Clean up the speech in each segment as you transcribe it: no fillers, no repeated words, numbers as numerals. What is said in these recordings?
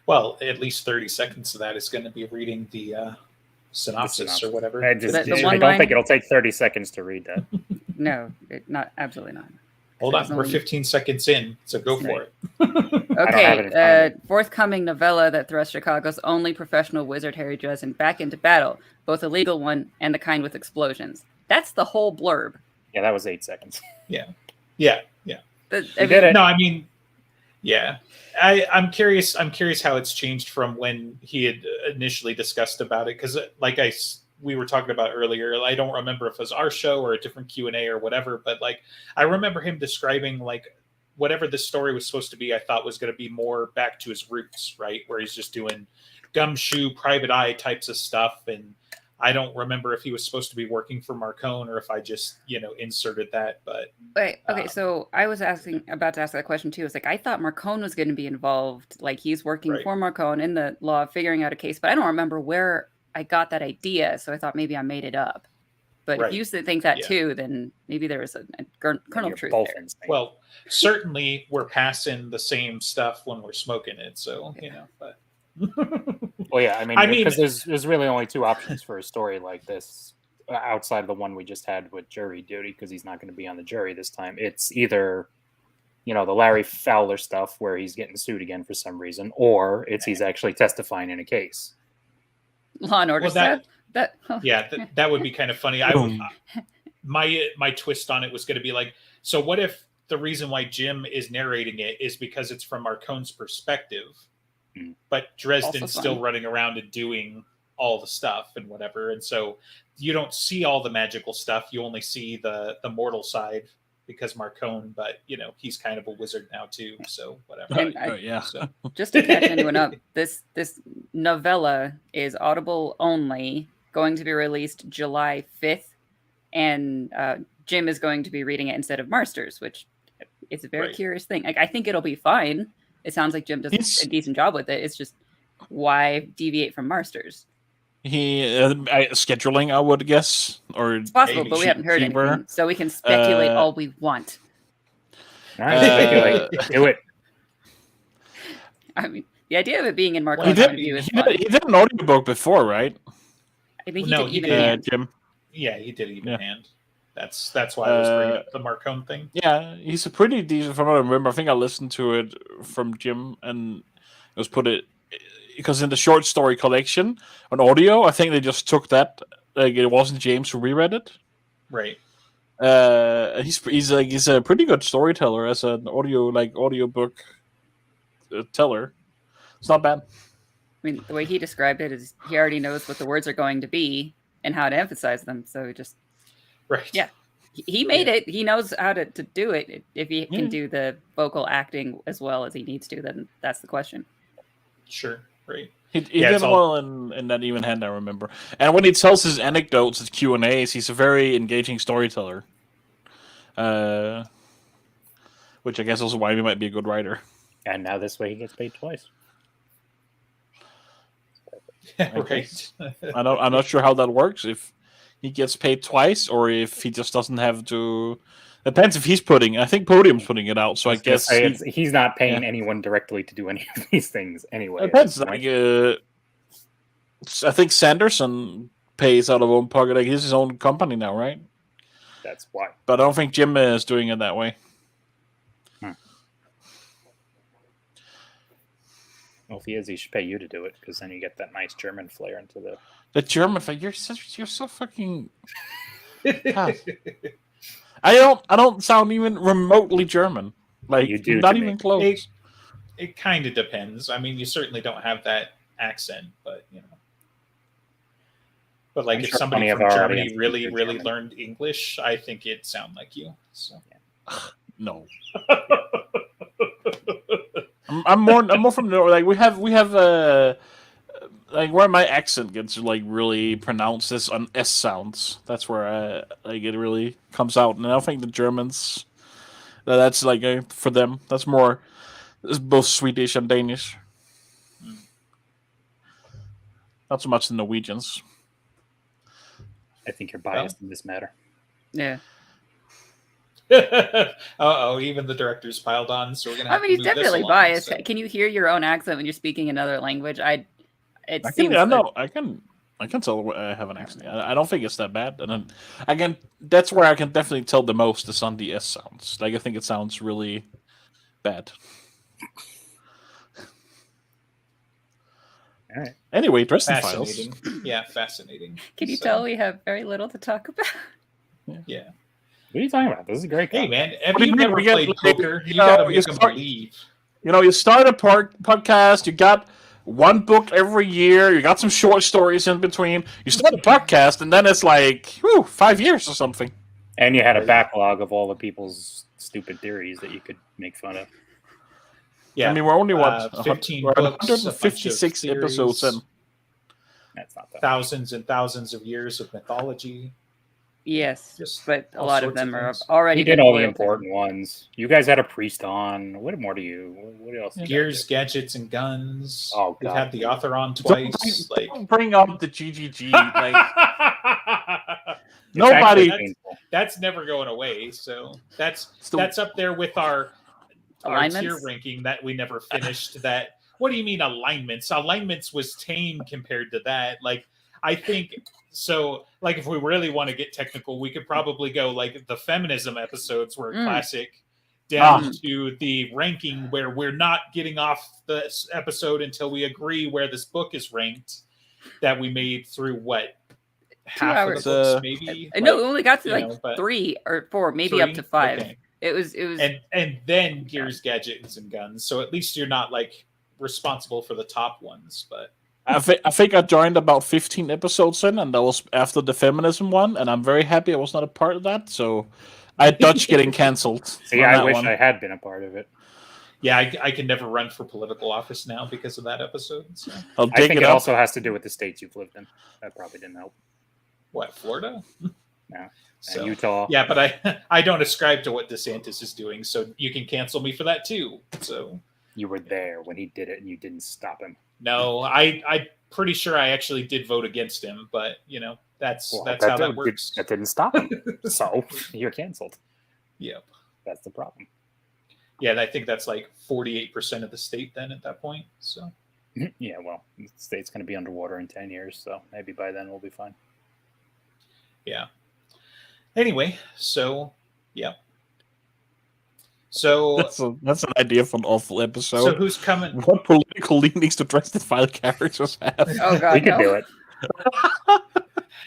Well, at least 30 seconds of that is going to be reading the synopsis or whatever. I don't think it'll take 30 seconds to read that. No, not absolutely not. Hold on, we're 15 seconds in, so go for it. Okay, forthcoming novella that thrusts Chicago's only professional wizard Harry Dresden back into battle, both a legal one and the kind with explosions. That's the whole blurb. Yeah, that was 8 seconds. Yeah. No, I mean, yeah. I'm curious how it's changed from when he had initially discussed about it, because like we were talking about earlier, I don't remember if it was our show or a different Q&A or whatever, but like I remember him describing like whatever the story was supposed to be, I thought was going to be more back to his roots, right? Where he's just doing Gumshoe, Private Eye types of stuff. And I don't remember if he was supposed to be working for Marcone or if I just, inserted that. But okay, so I was about to ask that question too. It's like I thought Marcone was going to be involved, like he's working for Marcone in the law, figuring out a case, but I don't remember where I got that idea, so I thought maybe I made it up. But if you think that too, then maybe there was a kernel of truth there. Well, certainly we're passing the same stuff when we're smoking it, so but. Well, yeah, I mean, because there's really only two options for a story like this outside of the one we just had with jury duty, because he's not going to be on the jury this time. It's either the Larry Fowler stuff where he's getting sued again for some reason, or it's he's actually testifying in a case. Law and Order stuff. That would be kind of funny. My twist on it was going to be like, so what if the reason why Jim is narrating it is because it's from Marcone's perspective, but Dresden's still running around and doing all the stuff and whatever, and so you don't see all the magical stuff. You only see the mortal side because Marcone, but he's kind of a wizard now too, so whatever. So. Just to catch anyone up, this novella is Audible only, going to be released July 5th, and Jim is going to be reading it instead of Marsters, which is a very curious thing. I think it'll be fine. It sounds like Jim does a decent job with it. It's just why deviate from Marsters? Scheduling, I would guess, or it's possible, but we haven't heard anything, so we can speculate all we want. Speculate. Do it. I mean, the idea of it being in Marcone's point of view is fun. He did an audiobook before, right? I think he did Even Hand. Jim. Yeah, he did Even Hand. That's why I was bringing up the Marcone thing. Yeah, he's a pretty decent. From what I remember, I think I listened to it from Jim, and it was because in the short story collection on audio, I think they just took that. Like it wasn't James who reread it. Right. He's a pretty good storyteller as an audiobook teller. It's not bad. I mean, the way he described it is he already knows what the words are going to be and how to emphasize them. So he just he made it. He knows how to do it. If he can do the vocal acting as well as he needs to, then that's the question. Sure. Right. He did well in that Even Hand, I remember. And when he tells his anecdotes at Q&As, he's a very engaging storyteller. Which I guess also why he might be a good writer. And now this way he gets paid twice. Right. I'm not sure how that works. If he gets paid twice, or if he just doesn't have to. Depends if he's I think Podium's putting it out, so I guess he's not paying anyone directly to do any of these things anyway. It depends. Like, I think Sanderson pays out of own pocket. Like he's his own company now, right? That's why. But I don't think Jim is doing it that way. Well, if he is, he should pay you to do it, because then you get that nice German flair into the German flair. You're so fucking. I don't sound even remotely German. Like you do, not even close. It kind of depends. I mean, you certainly don't have that accent, but But like, if somebody from Germany really learned English, I think it'd sound like you. So no. I'm more from the like we have like where my accent gets like really pronounced as on S sounds. That's where it really comes out. And I don't think the Germans that's like for them that's more. It's both Swedish and Danish. Not so much the Norwegians. I think you're biased in this matter. Yeah. Even the director's piled on, so we're gonna. Have I mean, to he's move this definitely along, biased. so. Can you hear your own accent when you're speaking another language? I can tell I have an accent. I don't think it's that bad. And then again, that's where I can definitely tell the most is on the S sounds. Like I think it sounds really bad. All right. Anyway, Dresden Files. Yeah, fascinating. Can you tell we have very little to talk about? Yeah. What are you talking about? This is a great. Hey man, have What do you you mean? never We get, played like, poker? you You gotta know, make you them start- believe. You start a podcast, you got one book every year, you got some short stories in between, you start a podcast, and then it's like, 5 years or something. And you had a backlog of all the people's stupid theories that you could make fun of. Yeah, I mean, we're only, 15 we're books, 156 a bunch of episodes in. theories, That's not that. thousands and thousands of years of mythology. Yes, Just but a all lot of sorts them are things. already. You did been all the boiled. important ones. You guys had a priest on. What more do you? What else? do you Gears, guys do? Gadgets, and Guns. Oh, We've God. had the author on twice. Don't bring up the GGG. Like, It's nobody. actually painful. That's never going away. So that's Still- up there with our tier Alignments? ranking that we never finished. That what do you mean alignments? Alignments was tame compared to that. Like I think so. Like if we really want to get technical, we could probably go like the feminism episodes were a classic, down to the ranking where we're not getting off this episode until we agree where this book is ranked. That we made through what? Half hours. of the books, maybe. No, we only got to you like know, but- 3 or 4, maybe up to Three? 5. Okay. It was And then Gears, Gadgets, and Guns. So at least you're not like responsible for the top ones. But I think I joined about 15 episodes in, and that was after the feminism one, and I'm very happy I was not a part of that. So I dodged getting cancelled. See, I wish I had been a part of it. yeah, I can never run for political office now because of that episode. So I'll I dig think it it up. also has to do with the states you've lived in. That probably didn't help. what, Florida? Yeah. So And Utah. yeah, but I don't ascribe to what DeSantis is doing, so you can cancel me for that too. So You were there when he did it, and you didn't stop him. no, I'm pretty sure I actually did vote against him, but that's Well, how that did- works. That didn't stop him. So you're canceled. Yep. That's the problem. Yeah, and I think that's like 48% of the state then at that point. So Yeah, well, the state's going to be underwater in 10 years, so maybe by then we'll be fine. yeah. Anyway, so yeah. So That's an idea for an awful episode. so who's coming? What political leanings do Dresden File characters have? oh god, We could no. do it.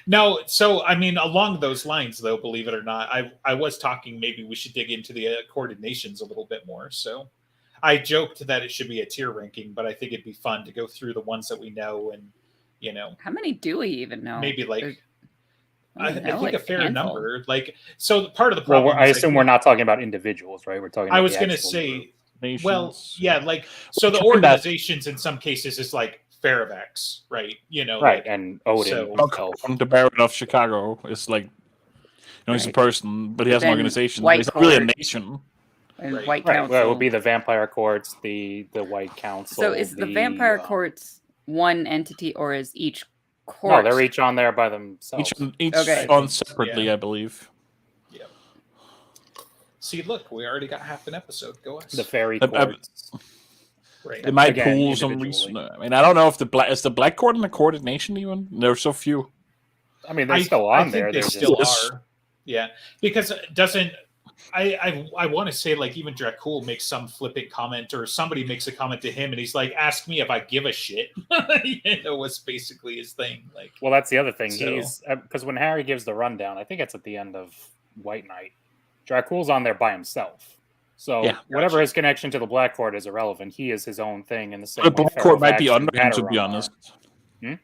No, so I mean, along those lines, though, believe it or not, I was talking maybe we should dig into the Accorded Nations a little bit more. So I joked that it should be a tier ranking, but I think it'd be fun to go through the ones that we know and How many do we even know? maybe like There's- I don't think know, like a fair handful. number. Like so, part of the Well, problem. I is assume think- we're not talking about individuals, right? We're talking about I was the going to actual say. group. Nations. Well, yeah, like so the Try that. organizations in some cases is like Fairvex, right? Right, like, and Odin so- himself. From the Baron of Chicago is like, he's a Right. person, but he has an Then organization. White He's not really a Court. nation. and Right. White Right, Council. well, it would be the Vampire Courts, the White Council. So is the Vampire Courts one entity, or is each court? No, they're each on there by themselves. Each Okay. on separately, Yeah. I believe. yeah. See, look, we already got half an episode. Go us. The Fairy I- Courts. right. They might Again, pool some individually. reason. I mean, I don't know if is the Black Court and the Coordinate Nation even. There's so few. I mean, they're still on there. They They're still just, are. Yeah, because it doesn't I want to say like even Dracul makes some flippant comment or somebody makes a comment to him and he's like, "Ask me if I give a shit." Was basically his thing. Like, well, that's the other thing. So- He's because when Harry gives the rundown, I think it's at the end of White Knight. Dracul's on there by himself. So Yeah. whatever his connection to the Black Court is irrelevant. He is his own thing in the same The way. Black Court might be Fairfax under and him, to be Gateron honest. Hmm?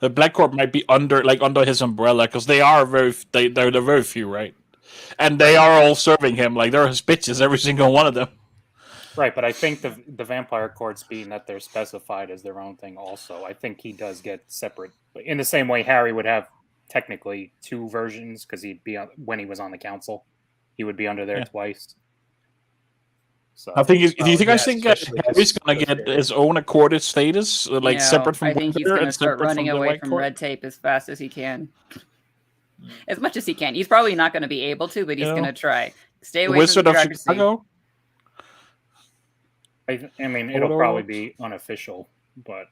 The Black Court might be under his umbrella because they are they're very few, right? And they are all serving him like they're his bitches, every single one of them. are. Right, but I think the Vampire Courts, being that they're specified as their own thing, also, I think he does get separate. In the same way, Harry would have technically two versions because he'd be on, when he was on the council, he would be under there Yeah. twice. So I think. Do you think? yeah, I think especially Harry's this- gonna get his own accorded status, like No, separate from. I think he's Winter going to and start separate running from the away White from Court? red tape as fast as he can. As much as he can. He's probably not going to be able to, but he's Yeah. going to try. Stay The away Wizard from of bureaucracy. Chicago. I mean, it'll Odo? probably be unofficial, but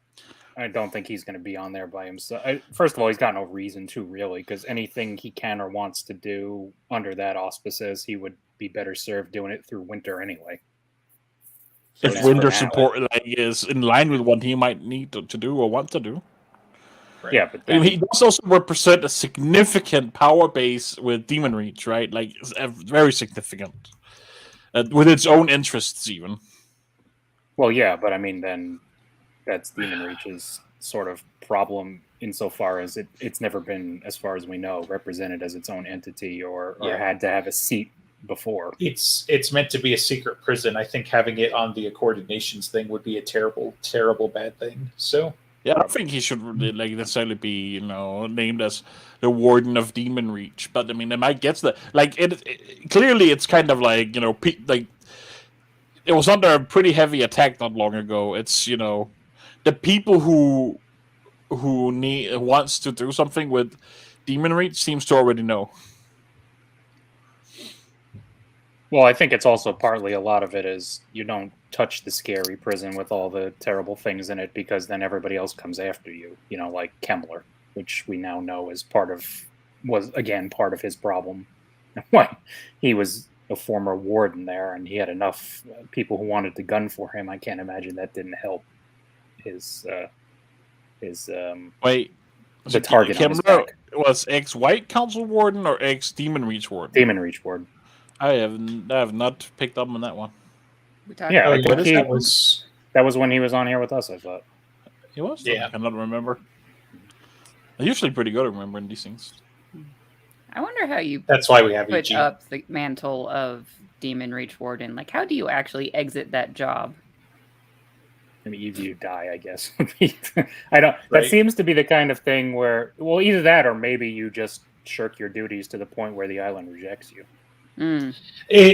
I don't think he's going to be on there by himself. First of all, he's got no reason to really, because anything he can or wants to do under that auspices, he would be better served doing it through Winter anyway. So If now Winter for now, support is in line with what he might need to do or want to do. Right. Yeah, but I mean, then, he does also represent a significant power base with Demon Reach, right? Like, it's very significant. With its own interests, even. well, yeah, but I mean, then that's Demon Reach's sort of problem insofar as it's never been, as far as we know, represented as its own entity or had to have a seat before. It's meant to be a secret prison. I think having it on the Accorded Nations thing would be a terrible, terrible bad thing. So yeah, I don't think he should like necessarily be, named as the Warden of Demon Reach. But I mean, it might get that. Like, it clearly, it's kind of like like it was under a pretty heavy attack not long ago. It's the people who wants to do something with Demon Reach seems to already know. Well, I think it's also partly a lot of it is you don't touch the scary prison with all the terrible things in it because then everybody else comes after you. Like Kemmler, which we now know was again part of his problem. When he was a former warden there and he had enough people who wanted to gun for him, I can't imagine that didn't help his Wait, the target on his Kemmler back. was ex-White Council Warden or ex-Demon Reach Warden? Demon Reach warden. I have not picked up on that one. Yeah, I think that was that was when he was on here with us, I thought. He was? Yeah. I cannot remember. I'm usually pretty good at remembering these things. I wonder how you that's why we have put EG. up the mantle of Demon Reach Warden. Like, how do you actually exit that job? I mean, either you die, I guess. I don't. Right. That seems to be the kind of thing where, well, either that or maybe you just shirk your duties to the point where the island rejects you.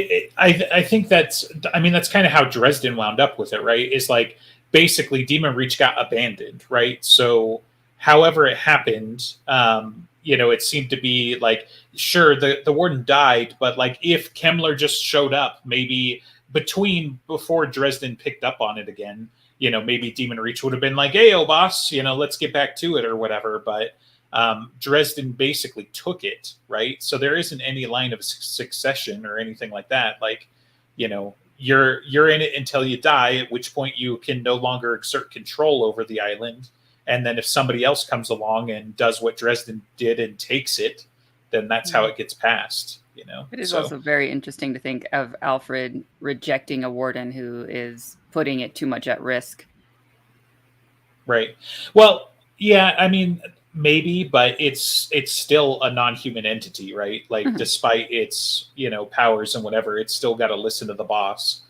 I think that's kind of how Dresden wound up with it, right? Is like basically Demon Reach got abandoned, right? So however it happened, it seemed to be like, sure, the warden died, but like if Kemmler just showed up, maybe before Dresden picked up on it again, maybe Demon Reach would have been like, hey, oh boss, let's get back to it or whatever. But Dresden basically took it, right? So there isn't any line of succession or anything like that. Like, you're in it until you die, at which point you can no longer exert control over the island. And then if somebody else comes along and does what Dresden did and takes it, then that's how it gets passed. It is also very interesting to think of Alfred rejecting a warden who is putting it too much at risk. Right. Well, yeah, I mean, maybe, but it's still a non-human entity, right? Like, despite its powers and whatever, it's still got to listen to the boss.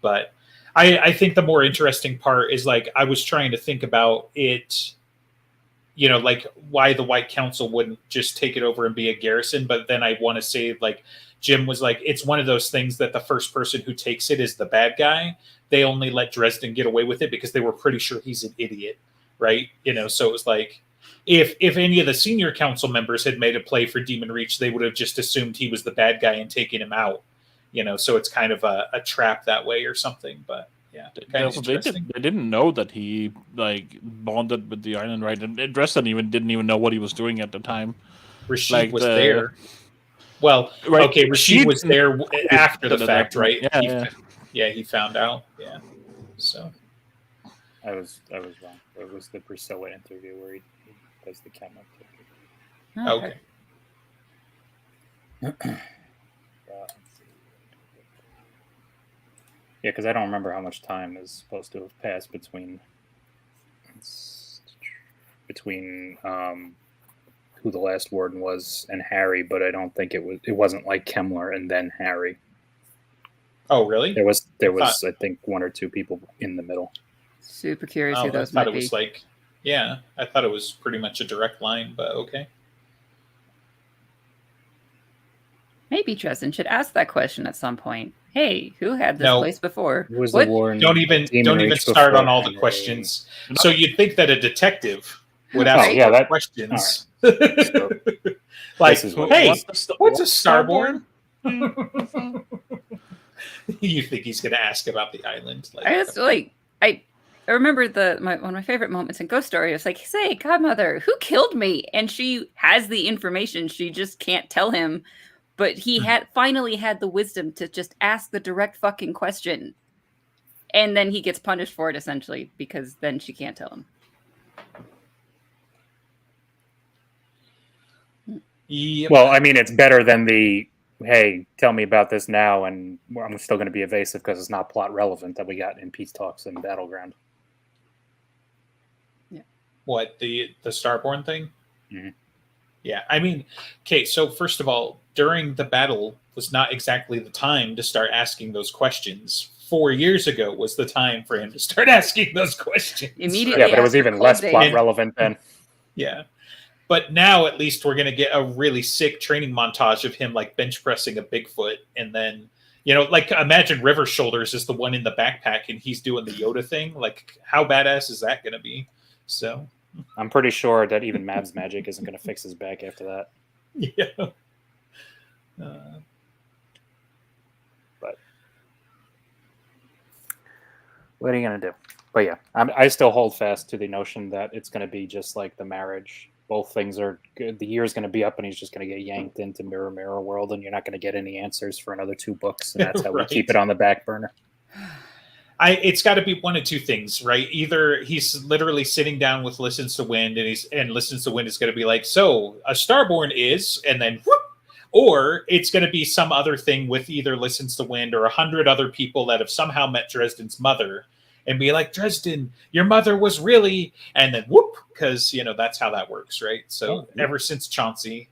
But I think the more interesting part is, like, I was trying to think about it, like why the White Council wouldn't just take it over and be a garrison. But then I want to say, like, Jim was like, it's one of those things that the first person who takes it is the bad guy. They only let Dresden get away with it because they were pretty sure he's an idiot, right? So it was like, if any of the senior council members had made a play for Demon Reach, they would have just assumed he was the bad guy and taken him out. So it's kind of a trap that way or something. But yeah, they didn't know that he like bonded with the island, right? And Dresden didn't even know what he was doing at the time. Rashid was there. Well, right. Okay, Rashid was there after the fact, right? He found out. Yeah. So I was wrong. It was the Priscilla interview where he does the camera. Okay. Yeah, because I don't remember how much time is supposed to have passed between who the last warden was and Harry, but I don't think it wasn't like Kemmler and then Harry. Oh, really? There was I think one or two people in the middle. Super curious who those might be. I thought it was pretty much a direct line, but okay. Maybe Dresden should ask that question at some point. Hey, who had this place before? Who was the warden? Don't even start on all the questions. So you'd think that a detective would ask questions. Right. Like, hey, what's a starborn? You think he's going to ask about the island? Like, I just I remember one of my favorite moments in Ghost Story. It's like, say, Godmother, who killed me? And she has the information. She just can't tell him. But he had finally had the wisdom to just ask the direct fucking question. And then he gets punished for it, essentially, because then she can't tell him. Yep. Well, I mean, it's better than the, hey, tell me about this now, and I'm still going to be evasive because it's not plot relevant that we got in Peace Talks and Battleground. Yeah. What, the Starborn thing? Mm-hmm. Yeah, I mean, okay, so first of all, during the battle was not exactly the time to start asking those questions. 4 years ago was the time for him to start asking those questions. Immediately. Yeah, but it was even less plot relevant then. Yeah. But now at least we're going to get a really sick training montage of him like bench pressing a Bigfoot. And then, like imagine River Shoulders is the one in the backpack and he's doing the Yoda thing. Like how badass is that going to be? So I'm pretty sure that even Mab's magic isn't going to fix his back after that. Yeah. But what are you going to do? But yeah, I still hold fast to the notion that it's going to be just like the marriage. Both things are good. The year's going to be up and he's just going to get yanked into Mirror World and you're not going to get any answers for another 2 books. And that's how Right. we keep it on the back burner. It's got to be one of two things, right? Either he's literally sitting down with Listens to Wind and Listens to Wind is going to be like, so a Starborn is, and then whoop, or it's going to be some other thing with either Listens to Wind or 100 other people that have somehow met Dresden's mother and be like, Dresden, your mother was really, and then whoop, because, that's how that works, right? So ever since Chauncey,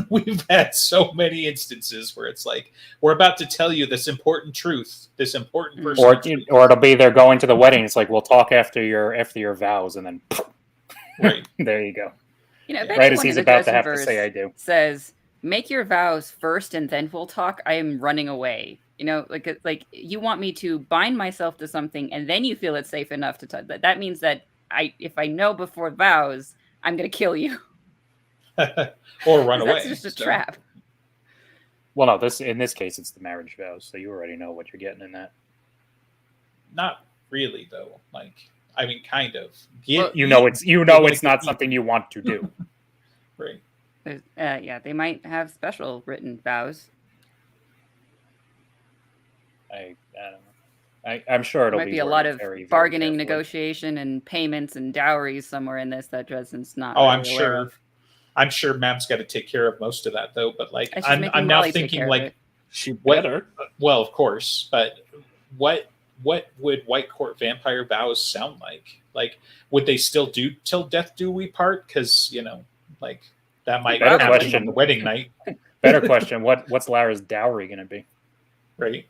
we've had so many instances where it's like, we're about to tell you this important truth, this important person. Or it'll be they're going to the wedding. It's like, we'll talk after your vows, and then right. There you go. Right as he's about to have to say, I do. Says, make your vows first and then we'll talk. I am running away. Like you want me to bind myself to something and then you feel it's safe enough to touch. That means that if I know before vows, I'm going to kill you. Or run away. That's just a trap. Well, no, in this case, it's the marriage vows. So you already know what you're getting in that. Not really, though. Kind of. It's not something you want to do. Right. They might have special written vows. I don't know. I'm sure it'll be a lot of bargaining, negotiation, and payments and dowries somewhere in this that Dresden's not. Oh, I'm sure. I'm sure Mab's got to take care of most of that, though. But I'm now thinking she better. Well, of course, but what would White Court vampire vows sound like? Like, would they still do till death do we part? Because that might happen on the wedding night. Better question: What's Lara's dowry going to be? Right.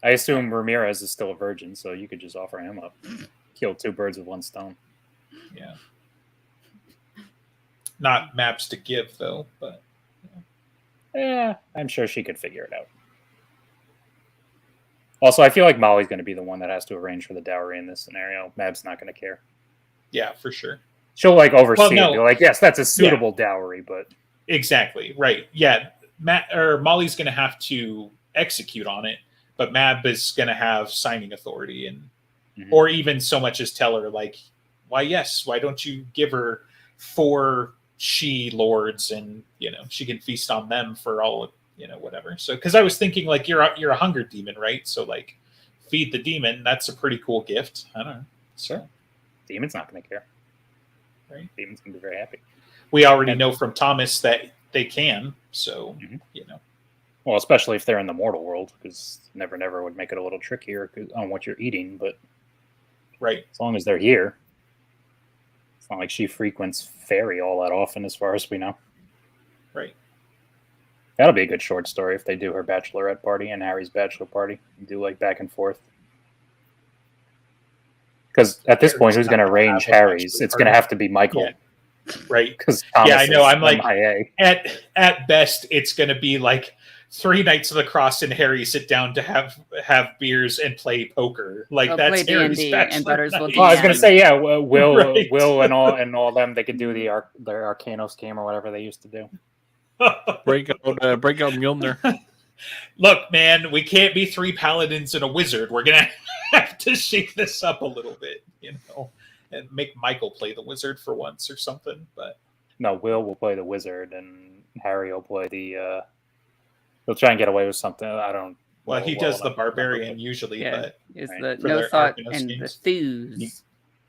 I assume Ramirez is still a virgin, so you could just offer him up. Kill 2 birds with 1 stone. Yeah. Not maps to give, though, but... Yeah, I'm sure she could figure it out. Also, I feel like Molly's going to be the one that has to arrange for the dowry in this scenario. Mab's not going to care. Yeah, for sure. She'll, oversee it. Be like, yes, that's a suitable dowry, but... Exactly, right. Yeah, Molly's going to have to execute on it, but Mab is going to have signing authority, and or even so much as tell her, why don't you give her 4 she-lords and, she can feast on them for all of, whatever. So, because I was thinking, you're a hunger demon, right? So, feed the demon, that's a pretty cool gift. I don't know. Sure. Demon's not going to care. Right? Demon's going to be very happy. We already know from Thomas that they can, so, Well, especially if they're in the mortal world, because Never Never would make it a little trickier on what you're eating, but right, as long as they're here. It's not like she frequents Fairy all that often, as far as we know. Right. That'll be a good short story if they do her bachelorette party and Harry's bachelor party. You do back and forth. Because at this point, who's going to arrange Harry's? It's going to have to be Michael. Yeah. Right. Because I know. I'm MIA. At best, it's going to be 3 Knights of the Cross and Harry sit down to have beers and play poker. That's Harry's D&D bachelor and Butters will night. I was going to say, Will, Right. Will, and all them. They could do their Arcanos game or whatever they used to do. Break out Mjolnir. Look, man, we can't be 3 paladins and a wizard. We're gonna have to shake this up a little bit, and make Michael play the wizard for once or something. But no, Will play the wizard, and Harry will play the. He'll try and get away with something. I don't. Well, he does the barbarian usually, but is right. the no thought Arcanist and games. the thews.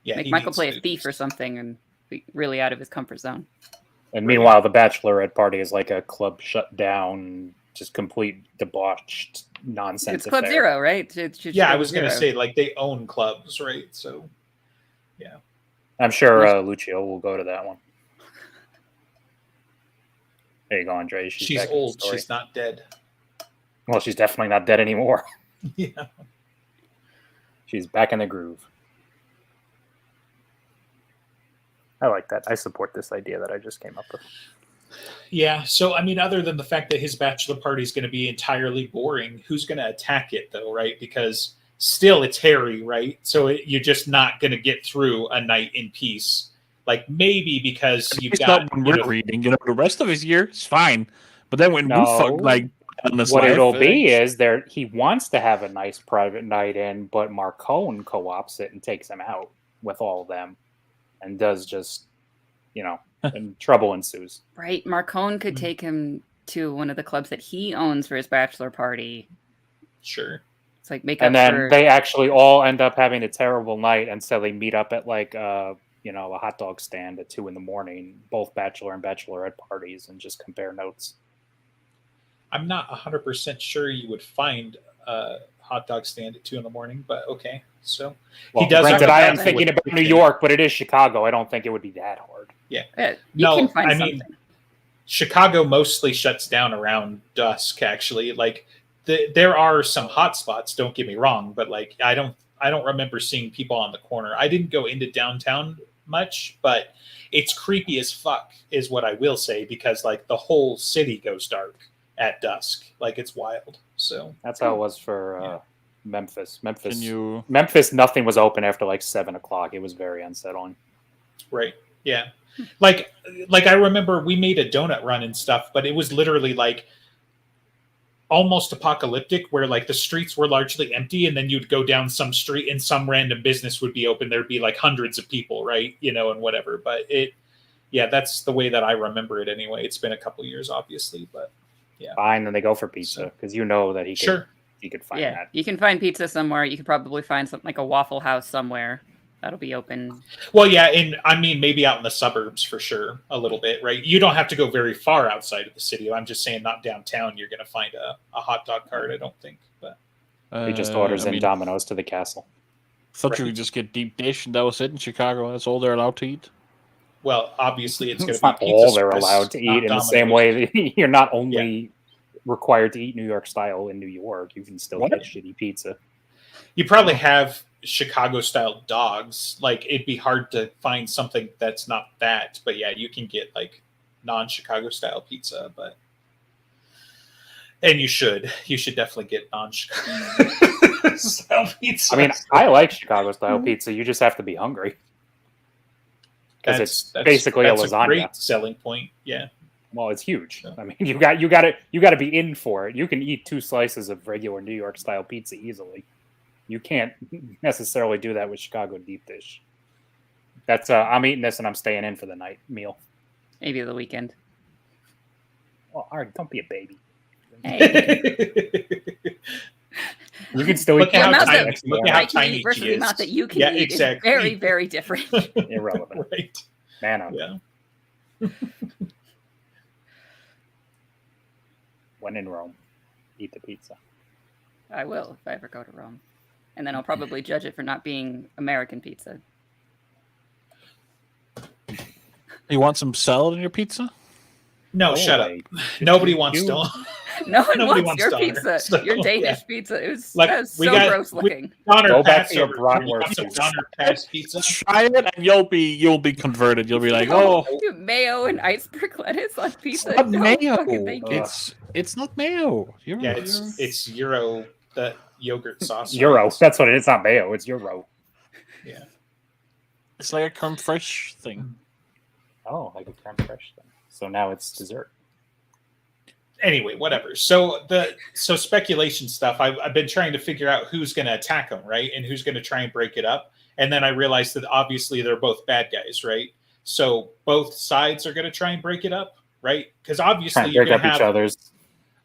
Yeah, Make he Michael needs play a to- thief or something and be really out of his comfort zone. And meanwhile, the bachelorette party is like a club shut down, just complete debauched nonsense. It's Club affair. Zero, right? It's Yeah, I Club was gonna Zero. say like they own clubs, right? So I'm sure Lucio will go to that one. There you go, Andre. she's back in the old. story. She's not dead. Well, she's definitely not dead anymore. Yeah. She's back in the groove. I like that. I support this idea that I just came up with. Yeah. So, I mean, other than the fact that his bachelor party is going to be entirely boring, who's going to attack it, though, right? Because still it's Harry, right? So you're just not going to get through a night in peace. Like, maybe because you've It's got. not when we're reading. The rest of his year is fine. But then when we No. on this What life, it'll be is he wants to have a nice private night in, but Marcone co-ops it and takes him out with all of them, and does just, and trouble ensues. Right. Marcone could take him to one of the clubs that he owns for his bachelor party. Sure. It's like make And up then for... they actually all end up having a terrible night, and so they meet up at like a hot dog stand at 2 a.m, both bachelor and bachelorette parties, and just compare notes. I'm not 100% sure you would find a hot dog stand at 2 a.m, but okay. So Well, he does. granted, have a I am bachelor thinking about with New him. York, but it is Chicago. I don't think it would be that hard. You No, can find I something. mean, Chicago mostly shuts down around dusk. Actually, like there are some hot spots. Don't get me wrong, but like I don't remember seeing people on the corner. I didn't go into downtown much, but it's creepy as fuck, is what I will say, because like the whole city goes dark at dusk. Like it's wild. So That's how it was for Memphis. Can you? Memphis, nothing was open after like 7 o'clock. It was very unsettling. right, yeah. Like I remember we made a donut run and stuff, but it was literally like almost apocalyptic, where like the streets were largely empty, and then you'd go down some street and some random business would be open. There'd be like hundreds of people, right? And whatever. But that's the way that I remember it anyway. It's been a couple years, obviously, but Fine, then they go for pizza because that he could find Yeah, that. you can find pizza somewhere. You could probably find something like a Waffle House somewhere that'll be open. Well, yeah, and I mean maybe out in the suburbs for sure, a little bit, right? You don't have to go very far outside of the city. I'm just saying, not downtown. You're going to find a hot dog cart, I don't think. But He just orders Domino's to the castle. Thought you could just get deep dish, and that was it in Chicago. That's all they're allowed to eat. well, obviously it's going It's to be not Pizza all they're Express, allowed to not eat in the Domino's. same way that you're not only required to eat New York style in New York. You can still What? get shitty pizza. You probably have Chicago style dogs. Like it'd be hard to find something that's not that, but yeah, you can get like non-Chicago style pizza, and you should definitely get non-Chicago style pizza. I mean, I like Chicago style pizza. You just have to be hungry because it's basically a lasagna. Great selling point. Yeah. Well, it's huge. Yeah. I mean, you got to be in for it. You can eat 2 slices of regular New York style pizza easily. You can't necessarily do that with Chicago deep dish. That's I'm eating this and I'm staying in for the night meal. Maybe the weekend. Well, all right, don't be a baby. Hey. You can still Look eat at how pizza tiny- next look morning. at how I can tiny eat versus she the is. amount that you can Yeah, eat exactly. is very, very different. Irrelevant. Right. Man up. Yeah. When in Rome, eat the pizza. I will if I ever go to Rome. And then I'll probably judge it for not being American pizza. You want some salad in your pizza? No, shut up. Nobody wants You- to. No one Nobody wants wants your Donner, pizza. so, Your Danish yeah. pizza. It was, Like, that was we so got- gross looking. Donner Go back Pass to your over. bratwurst You want some pizza. Donner Pass pizza? Try it, and you'll be converted. You'll be like, oh, You mayo and iceberg lettuce on pizza. it's not No, mayo. fucking thank you. It's not mayo. Yeah, it's Euro, the yogurt sauce. Euro. That's what it is. It's not mayo. It's Euro. Yeah. It's like a creme fraiche thing. Oh, like a creme fraiche thing. So now it's dessert. anyway, whatever. So speculation stuff. I've been trying to figure out who's going to attack them, right, and who's going to try and break it up. And then I realized that obviously they're both bad guys, right? So both sides are going to try and break it up, right? Because obviously you're going to have each other's.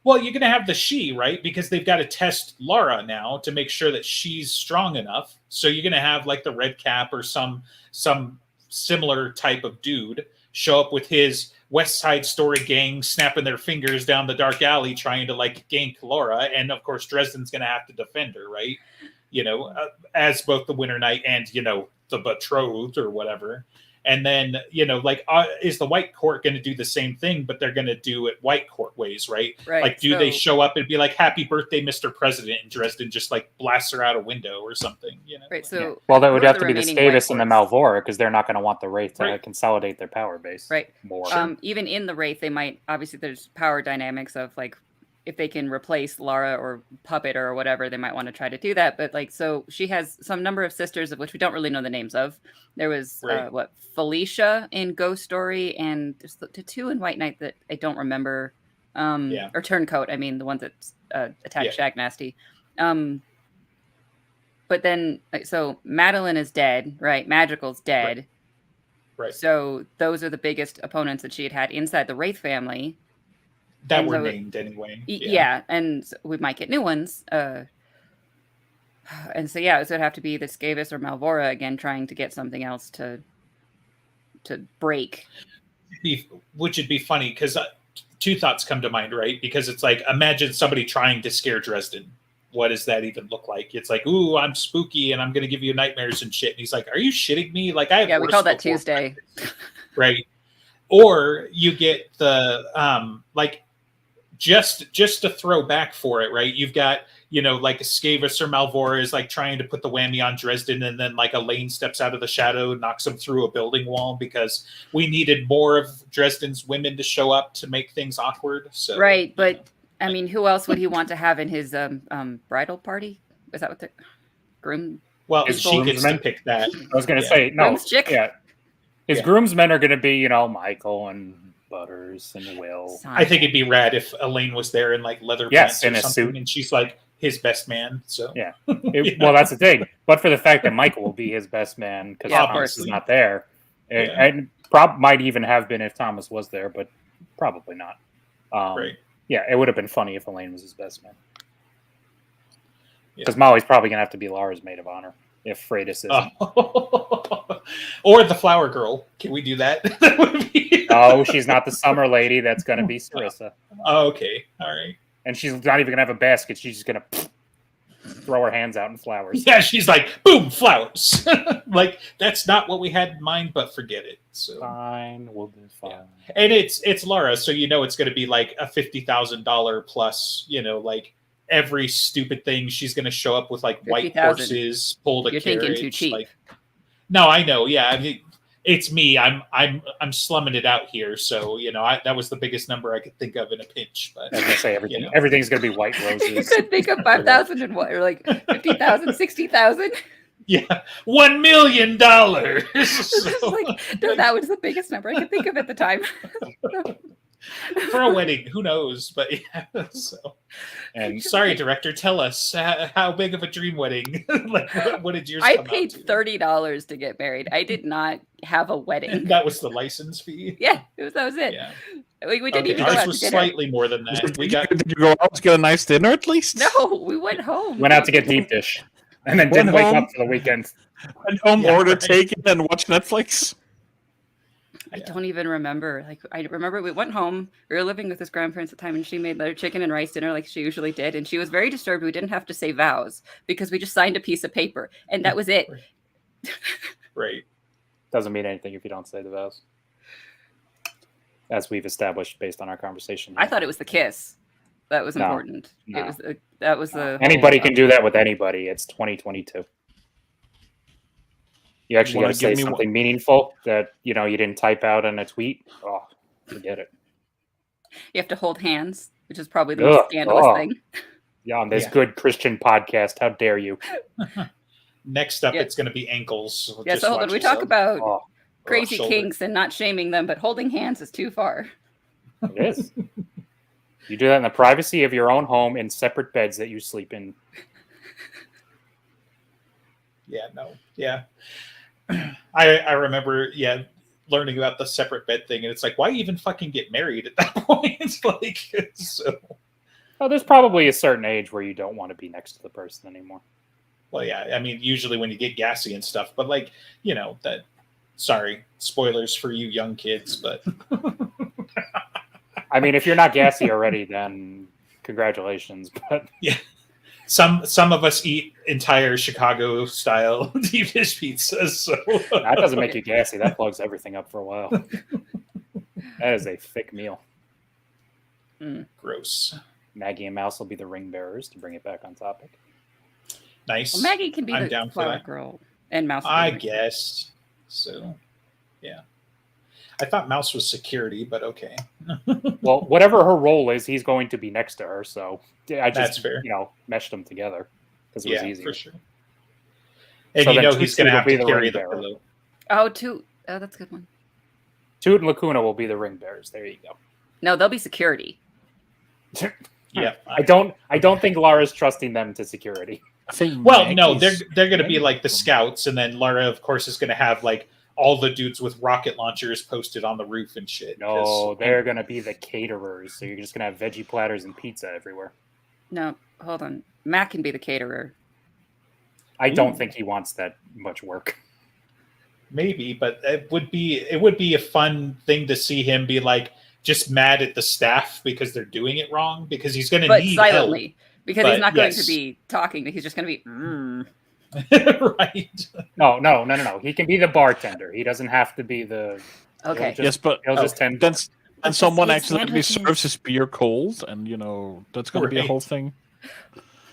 Well, you're going to have the she, right? Because they've got to test Lara now to make sure that she's strong enough. So you're going to have like the Red Cap or some similar type of dude show up with his West Side Story gang, snapping their fingers down the dark alley, trying to like gank Lara. And of course, Dresden's going to have to defend her, right? As both the Winter Knight and, the betrothed or whatever. And then, is the White Court going to do the same thing, but they're going to do it White Court ways, right? Right. Like, they show up and be like, "Happy birthday, Mr. President," and Dresden just like blasts her out a window or something, Right. So, well, that would have to be the Skavis and the Malvora, because they're not going to want the Wraith to consolidate their power base. Right. More. Even in the Wraith, they might, obviously, there's power dynamics of like, if they can replace Lara or Puppet or whatever, they might want to try to do that. But like, so she has some number of sisters of which we don't really know the names of. There was Felicia in Ghost Story, and there's the two in White Knight that I don't remember. Or Turncoat. I mean, the ones that attacked Shag Nasty. But then, so Madeline is dead, right? Magical's dead. Right. So those are the biggest opponents that she had inside the Wraith family. That were named anyway. Yeah, and we might get new ones. And so, so it'd have to be the Skavis or Malvora again, trying to get something else to break. Which would be funny, because two thoughts come to mind, right? Because it's like, imagine somebody trying to scare Dresden. What does that even look like? It's like, ooh, I'm spooky and I'm going to give you nightmares and shit. And he's like, are you shitting me? Like, I have we called that Tuesday. Right. Or you get the, just to throw back for it, right? You've got, like a Skavis or Malvora is like trying to put the whammy on Dresden, and then like Elaine steps out of the shadow and knocks him through a building wall because we needed more of Dresden's women to show up to make things awkward. So right, but I mean, who else would he want to have in his bridal party? Is that what the groom? Well, she gets to pick that. I was going to say no. His groomsmen are going to be, Michael and Butters and Will. I think it'd be rad if Elaine was there in like leather pants or something, suit. And she's like his best man. So well, that's the thing. But for the fact that Michael will be his best man because Thomas is not there, and might even have been if Thomas was there, but probably not. Right. Yeah, it would have been funny if Elaine was his best man. Because Molly's probably gonna have to be Lara's maid of honor if Freitas isn't. Or the flower girl. Can we do that? That would be... No, she's not the summer lady. That's going to be Sarissa. Oh, okay. All right. And she's not even going to have a basket. She's just going to throw her hands out in flowers. Yeah, she's like, boom, flowers. Like, that's not what we had in mind, but forget it. So fine. We'll be fine. Yeah. And it's Lara, so it's going to be like a $50,000 plus, like every stupid thing. She's going to show up with like 50, white horses, pulled a carriage. You're thinking too cheap. Like, no, I know. Yeah, I mean, it's me. I'm slumming it out here. So that was the biggest number I could think of in a pinch. But I was gonna say everything. Everything's gonna be white roses. You could think of 5,000 and what, or like 50,000, 60,000. Yeah, $1 million. So, no, that was the biggest number I could think of at the time. For a wedding, who knows? But yeah. So, and sorry, director, tell us how big of a dream wedding. Like, what did yours? I paid $30 to get married. I did not have a wedding. That was the license fee. Yeah, that was it. Yeah. We didn't even go ours out was to dinner. Slightly more than that. Did you go out to get a nice dinner at least? No, we went home. Went out to get deep dish, and then didn't wake up for the weekend. Went home, order taken, and watch Netflix. I don't even remember. Like, I remember we went home. We were living with his grandparents at the time, and she made their chicken and rice dinner like she usually did. And she was very disturbed we didn't have to say vows because we just signed a piece of paper, and that was it. Right. Doesn't mean anything if you don't say the vows, as we've established based on our conversation. I thought it was the kiss that was important. No. It was that was the anybody can do that with anybody. It's 2022. You actually got to say something meaningful that you didn't type out in a tweet. Oh, forget it. You have to hold hands, which is probably the most scandalous thing. Yeah, on this good Christian podcast, how dare you? Next up, it's going to be ankles. So hold on. We talk about crazy kinks and not shaming them, but holding hands is too far. It is. You do that in the privacy of your own home in separate beds that you sleep in. Yeah, no. Yeah. I remember, learning about the separate bed thing, and it's like, why even fucking get married at that point? It's like, so. Oh, there's probably a certain age where you don't want to be next to the person anymore. Well, yeah, I mean, usually when you get gassy and stuff, but like, that. Sorry, spoilers for you young kids, but. I mean, if you're not gassy already, then congratulations. But yeah, some of us eat entire Chicago style deep dish pizzas. So that doesn't make you gassy. That plugs everything up for a while. That is a thick meal. Gross. Maggie and Mouse will be the ring bearers to bring it back on topic. Nice. Well, Maggie can be I'm the down for flower that. girl, and Mouse. I guess so. Yeah. I thought Mouse was security, but okay. Well, whatever her role is, he's going to be next to her. So I just, That's fair. meshed them together because it was easy. For sure. And So then he's going to have to carry the ring bearer. pillow. Oh, that's a good one. Toot and Lacuna will be the ring bearers. There you go. No, they'll be security. Yeah. I don't think Lara's trusting them to security. I think. Well, no, Maggie's- they're going to be like the scouts, and then Lara, of course, is going to have like all the dudes with rocket launchers posted on the roof and shit. No, they're going to be the caterers. So you're just going to have veggie platters and pizza everywhere. No, hold on. Matt can be the caterer. I don't think he wants that much work. Maybe, but it would be a fun thing to see him be like just mad at the staff because they're doing it wrong, because he's going to But need silently. Because But he's not going yes. to be talking. He's just going to be. help. Right. No. He can be the bartender. He doesn't have to be the. Okay. Just- Yes, but He'll just tend. then someone eat accidentally sandwiches. serves his beer cold, and that's going to be a Right. whole thing.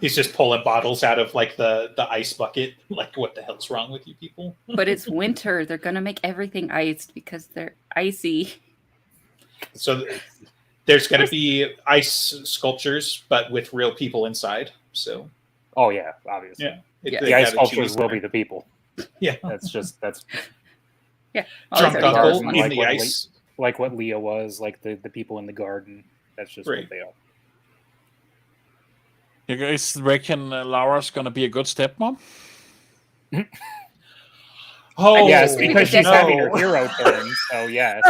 He's just pulling bottles out of like the ice bucket. Like, what the hell's wrong with you people? But it's winter. They're going to make everything iced because they're icy. So there's going to be ice sculptures, but with real people inside. So Oh yeah, obviously. Yeah. Yeah. they The ice gotta sculptures choose will there. be the people. Yeah. That's All Drunk these are uncle garden in like the what ice. like what Leah was, like the people in the garden. That's just Right. what they are. You guys reckon Laura's going to be a good stepmom? Oh, Yes, think because the she's having her no. hero turn. So yes.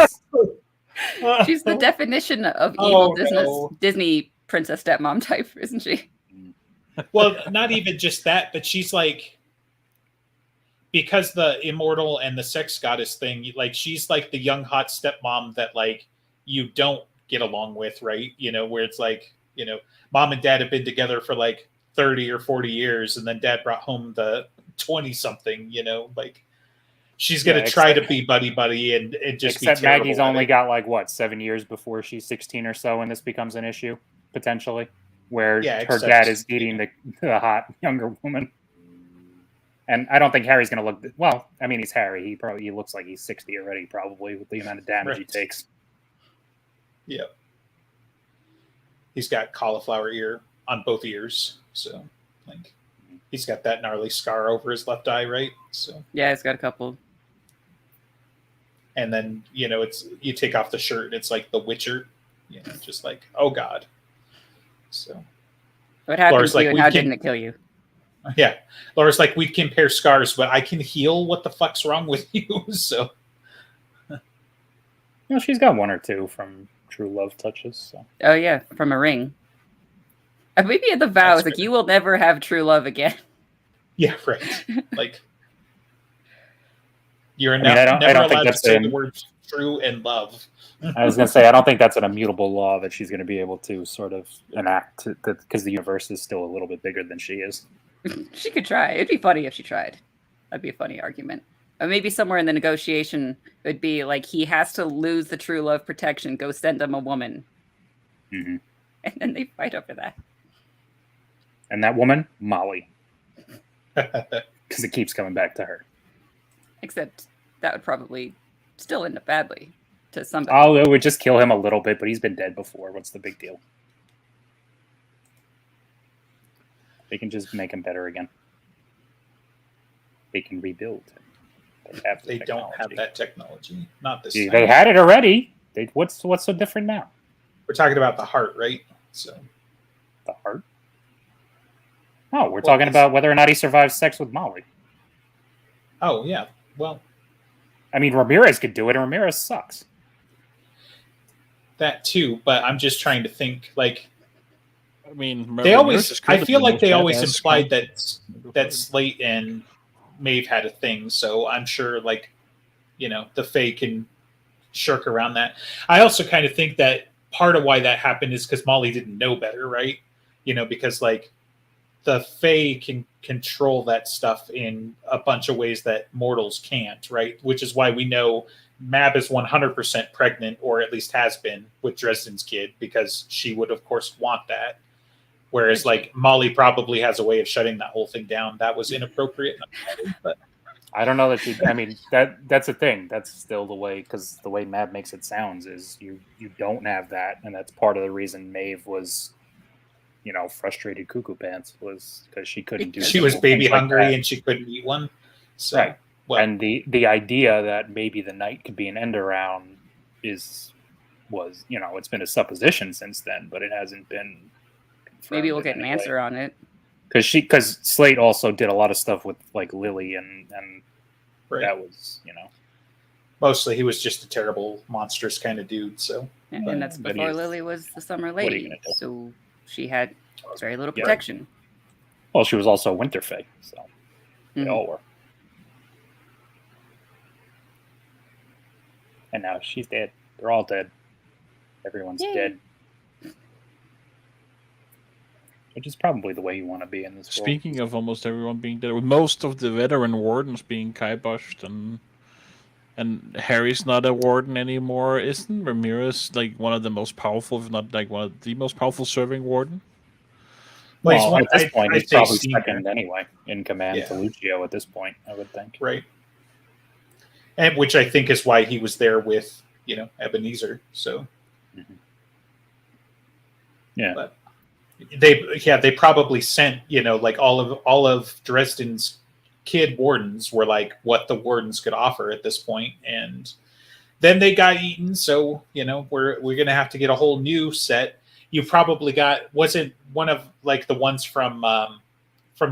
She's the definition of Oh, evil no. Disney princess stepmom type, isn't she? Well, not even just that, but she's like, because the immortal and the sex goddess thing, like she's like the young hot stepmom that like you don't get along with, right? Where it's like, mom and dad have been together for like 30 or 40 years, and then dad brought home the 20 something, like she's gonna Yeah, try to be buddy and just Except be terrible Maggie's at only it. got like what 7 years before she's 16 or so, and this becomes an issue potentially, where Yeah, her except- dad is dating the hot younger woman. And I don't think Harry's going to look well. I mean, he's Harry. He looks like he's 60 already, probably with the amount of damage he Right. takes. Yeah. He's got cauliflower ear on both ears. So, like, he's got that gnarly scar over his left eye, right? So, Yeah, it's got a couple. and then, it's, you take off the shirt and it's like the Witcher, just like, oh God. So, What happened Laura's to like, you and we how can- didn't it kill you? yeah. Laura's like, we compare scars, but I can heal. What the fuck's wrong with you? So, No, she's got one or two from True Love touches. So. Oh yeah, from a ring. Maybe at the vows, That's like fair. you will never have true love again. yeah, right. Like, you're I never don't think allowed to that's say in- the words true and love. I was going to say, I don't think that's an immutable law that she's going to be able to sort of enact because the universe is still a little bit bigger than she is. She could try. It'd be funny if she tried. That'd be a funny argument. Or maybe somewhere in the negotiation it would be like he has to lose the true love protection. Go send him a woman, Mm-hmm. and then they fight over that. And that woman, Molly, because it keeps coming back to her. Except that would probably still end up badly to somebody. Oh, it would just kill him a little bit, but he's been dead before. What's the big deal? They can just make him better again. They can rebuild. They don't have that technology. Not this They time. had it already. What's so different now? We're talking about the heart, right? So The heart? No, we're talking about whether or not he survives sex with Molly. Oh yeah, well, I mean, Ramirez could do it, and Ramirez sucks. that too. But I'm just trying to think. Like, I mean, they always. I feel like they always badass implied guy. that Slate and Maeve had a thing. So I'm sure, like, the Fae can shirk around that. I also kind of think that part of why that happened is because Molly didn't know better, right? Because like the Fae can control that stuff in a bunch of ways that mortals can't, right? Which is why we know Mab is 100% pregnant, or at least has been, with Dresden's kid, because she would, of course, want that. Whereas, like, Molly probably has a way of shutting that whole thing down. That was inappropriate. But I don't know that you. I mean, that's a thing. That's still the way, because the way Mab makes it sounds is you don't have that, and that's part of the reason Maeve was, frustrated cuckoo pants, was because she couldn't do. She was baby hungry like and she couldn't eat one. So, right. Well, and the idea that maybe the night could be an end around was it's been a supposition since then, but it hasn't been. Maybe we'll get an answer on it. Because Slate also did a lot of stuff with like Lily and right. That was mostly he was just a terrible, monstrous kind of dude. So and that's before Lily was the Summer Lady, so she had very little protection. Well, she was also Winter Fae, so they all were. And now she's dead. They're all dead. Everyone's dead. Which is probably the way you want to be in this world. Speaking of almost everyone being dead, with most of the veteran wardens being kiboshed, and Harry's not a warden anymore, isn't Ramirez like one of the most powerful, if not like one of the most powerful serving warden? Well, at this point, he's probably second anyway in command to Lucio at this point, I would think. Right. And which I think is why he was there with, Ebenezer. So, yeah. But they probably sent, like all of Dresden's kid wardens were like what the wardens could offer at this point, and then they got eaten. So we're gonna have to get a whole new set. You probably wasn't one of like the ones from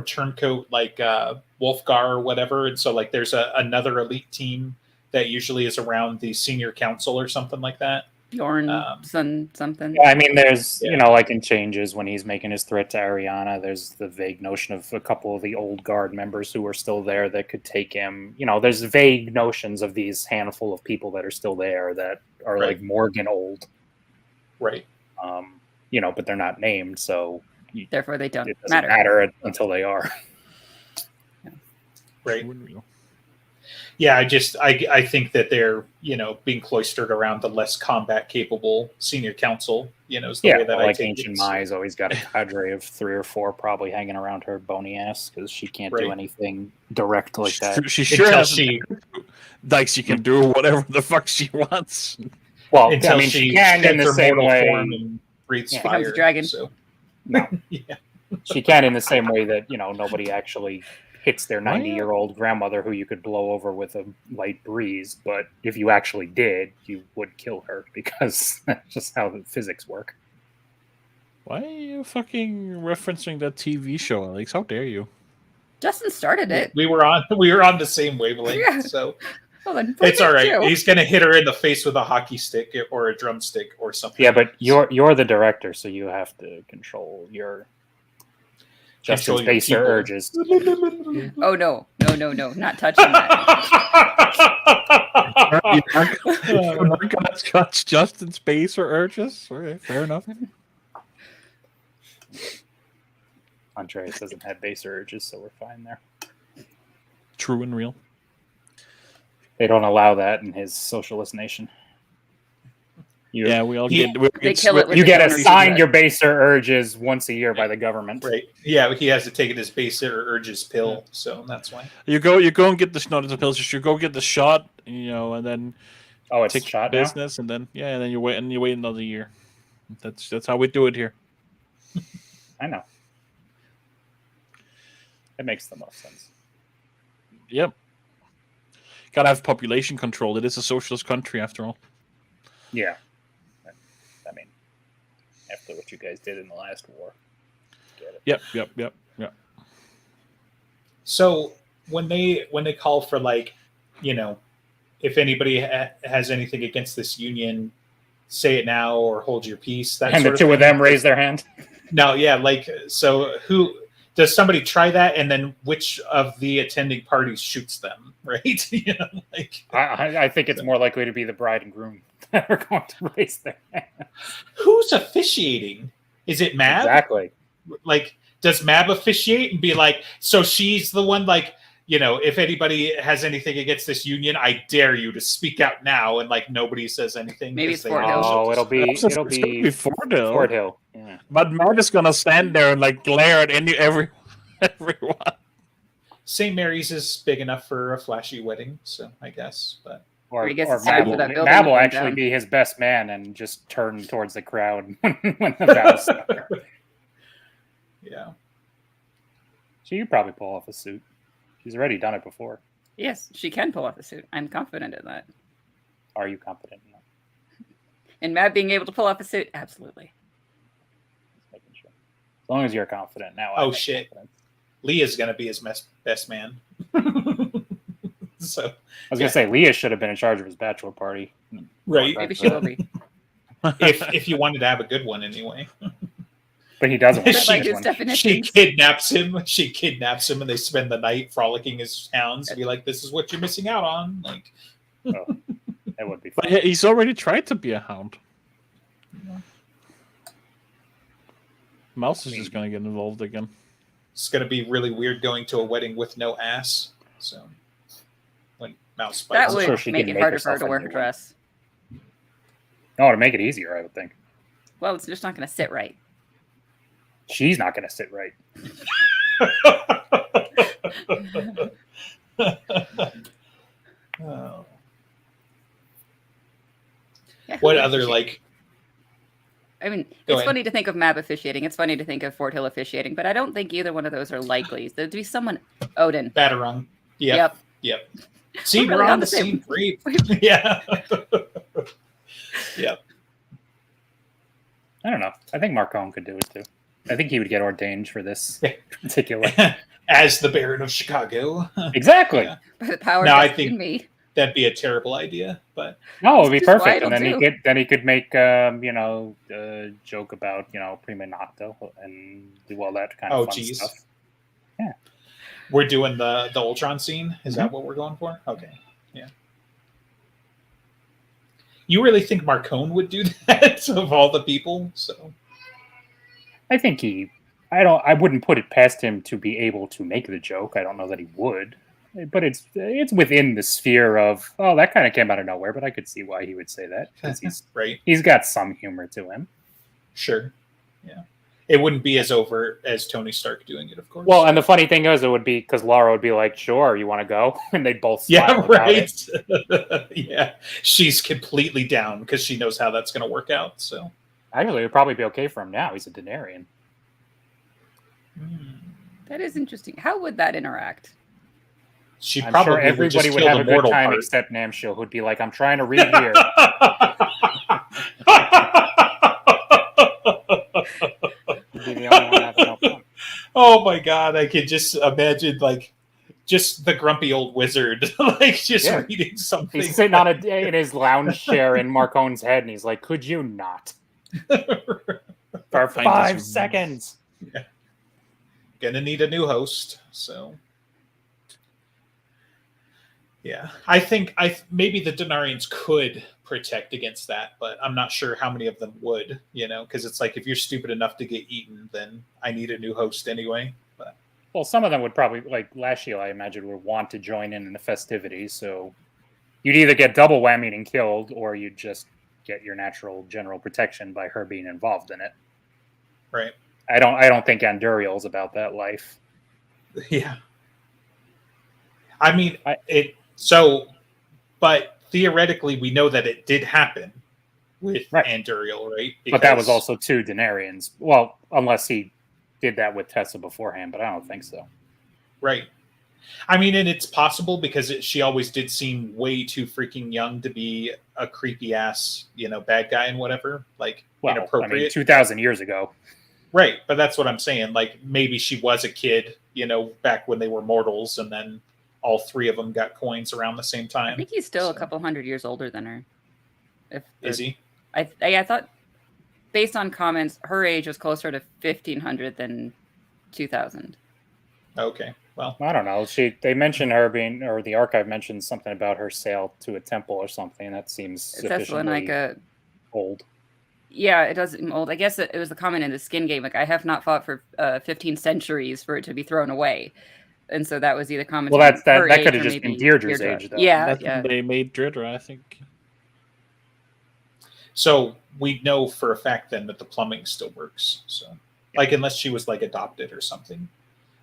Turncoat, like Wolfgar or whatever, and so like there's another elite team that usually is around the senior council or something like that. Bjorn something. Yeah, I mean, there's like in Changes when he's making his threat to Ariana, there's the vague notion of a couple of the old guard members who are still there that could take him. There's vague notions of these handful of people that are still there that are like Morgan old, right? But they're not named, so therefore they don't it doesn't matter until they are. Right. Yeah, I think that they're being cloistered around the less combat capable senior council. Is the way that I take Ancient Mai's always got a cadre of 3 or 4 probably hanging around her bony ass because she can't do anything direct like that. She sure has she can do whatever the fuck she wants. Well, I mean, she can in the same way. And breathes fire. Becomes a dragon. So. No. She can in the same way that nobody actually hits their 90-year-old grandmother who you could blow over with a light breeze. But if you actually did, you would kill her because that's just how the physics work. Why are you fucking referencing that TV show, Alex? How dare you? Justin started it. We were on the same wavelength, so well, then it's all right. He's gonna hit her in the face with a hockey stick or a drumstick or something. Yeah, but you're the director, so you have to control your Justin's baser urges. Oh no, not touching that. You're not gonna touch Justin's baser urges. Okay, fair enough. Andreas doesn't have baser urges, so we're fine there. True and real. They don't allow that in his socialist nation. We all get. You get assigned your baser urges once a year by the government. Right. Yeah, he has to take his baser urges pill, so that's why. You go and get the not the pills. Just you go get the shot, and then it's take shot business, now? and then you wait another year. That's how we do it here. I know. It makes the most sense. Yep. Gotta have population control. It is a socialist country after all. Yeah. I mean, after what you guys did in the last war. Get it. Yep. So when they call for, like, you know, if anybody has anything against this union, say it now or hold your peace. That And sort the two of them raise their hand. No, yeah, like, so who does somebody try that, and then which of the attending parties shoots them, right? You know, like, I think it's more likely to be the bride and groom that are going to raise their hand. who's officiating? Is it Mab? Exactly. Like, does Mab officiate and be like, so she's the one, like, you know, if anybody has anything against this union, I dare you to speak out now, and like nobody says anything. Maybe 'cause it's they Fort know Hill. she'll Oh, it'll just- be Fort Hill. Fort Hill. Yeah. But Matt is gonna stand there and like glare at everyone. St. Mary's is big enough for a flashy wedding, so I guess. But Or he gets or it's time for Mab that will- building Mab to will burn actually down. be his best man and just turn towards the crowd when the battle's start. yeah, So you probably pull off a suit. She's already done it before. Yes, she can pull off a suit. I'm confident in that. Are you confident in that? And Matt being able to pull off a suit, absolutely. Just making sure. As long as you're confident now. Oh, I'm shit. confident. Leah's gonna be his best man. So I was gonna say Leah should have been in charge of his bachelor party. right, Maybe she will be. if you wanted to have a good one anyway. But he doesn't want She- to Like choose his one. definitions. She kidnaps him, and they spend the night frolicking his hounds. And be like, "This is what you're missing out on." Like, That would be But fun. he's already tried to be a hound. Mouse is just gonna get involved again. it's gonna be really weird going to a wedding with no ass. So when Mouse That bites, would sure she make can it make harder for her herself to wear into her one. dress. No, to make it easier, I would think. Well, it's just not going to sit right. She's not going to sit right. Oh. Yeah, What who other officiate- like? I mean, Go it's ahead. funny to think of Mab officiating. It's funny to think of Fort Hill officiating, but I don't think either one of those are likely. There'd be someone. Odin. Batarang. Yep. See, We're we're really on the same grade. Yeah. Yep. I don't know. I think Marcone could do it too. I think he would get ordained for this Yeah. particular. As the Baron of Chicago. Exactly. Yeah. By the power No, I vested in think- me. That'd be a terrible idea, but No, it would be This is why perfect, it'll and do. then he could make a joke about prima nocta and do all that kind of Oh, fun geez. stuff. we're doing the Ultron scene. Is that what we're going for? Okay. Yeah. You really think Marcone would do that of all the people? So I think I wouldn't put it past him to be able to make the joke. I don't know that he would, but it's within the sphere of that kind of came out of nowhere. But I could see why he would say that because right. he's got some humor to him. Sure. Yeah. It wouldn't be as overt as Tony Stark doing it, of course. Well, and the funny thing is, it would be because Laura would be like, "Sure, you want to go," and they'd both smile yeah, about it. right. Yeah. She's completely down because she knows how that's going to work out. So Actually, it would probably be okay for him now. He's a Denarian. That is interesting. How would that interact? she I'm probably sure everybody would, would just have kill a the good mortal time part. except Namshiel, who'd be like, "I'm trying to read here." He'd be the only one having no fun. Oh my god, I could just imagine like just the grumpy old wizard like just Yeah. reading something. He's sitting on in his lounge chair in Marcone's head, and he's like, "Could you not for Find 5 his- seconds?" Gonna need a new host, so yeah. I think maybe the Denarians could protect against that, but I'm not sure how many of them would, because it's like if you're stupid enough to get eaten, then I need a new host anyway. But Well, some of them would probably, like Lashiel, I imagine, would want to join in the festivities. So you'd either get double whammied and killed, or you'd just get your natural general protection by her being involved in it. right. I don't think Anduriel's about that life. Yeah. I mean, I- but theoretically, we know that it did happen with Right. Anduriel, right? But that was Because- also 2 Denarians. Well, unless he did that with Tessa beforehand, but I don't think so. right. I mean, and it's possible because she always did seem way too freaking young to be a creepy ass, bad guy and whatever. Like, inappropriate. I mean, 2,000 years ago. Right, but that's what I'm saying. Like, maybe she was a kid, back when they were mortals, and then all three of them got coins around the same time. I think he's still a couple hundred years older than her. Is he? I thought, based on comments, her age was closer to 1,500 than 2,000. Okay. Well, I don't know. They mentioned her being, or the archive mentioned something about her sale to a temple or something. That seems sufficiently old. Yeah, it does seem old. I guess it was the comment in the Skin game, like, I have not fought for 15 centuries for it to be thrown away. And so that was either comment. Well, that could have just been Deirdre's age, though. Yeah, That's when they made Deirdre, I think. So we know for a fact then that the plumbing still works. So, unless she was adopted or something,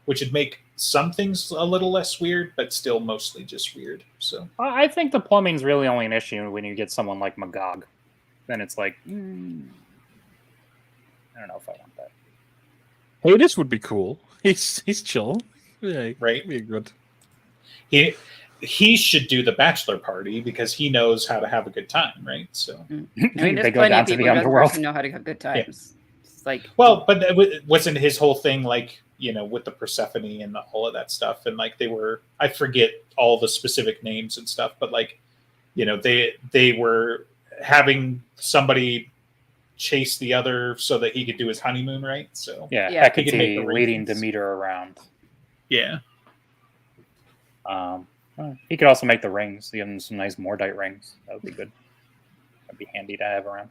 which would make some things a little less weird, but still mostly just weird. So I think the plumbing's really only an issue when you get someone like Magog. Then it's like, I don't know if I want that. Hey, this would be cool. He's chill. Yeah, right. Be good. He should do the bachelor party because he knows how to have a good time, right? So I mean, they go down to the underworld and know how to have good times. Yeah. It's but that wasn't his whole thing, with the Persephone and all of that stuff, and they were, I forget all the specific names and stuff, but they were having somebody chase the other so that he could do his honeymoon, right? So Hecate leading Demeter around. Yeah. He could also make the rings. Give him some nice Mordite rings. That would be good. That'd be handy to have around.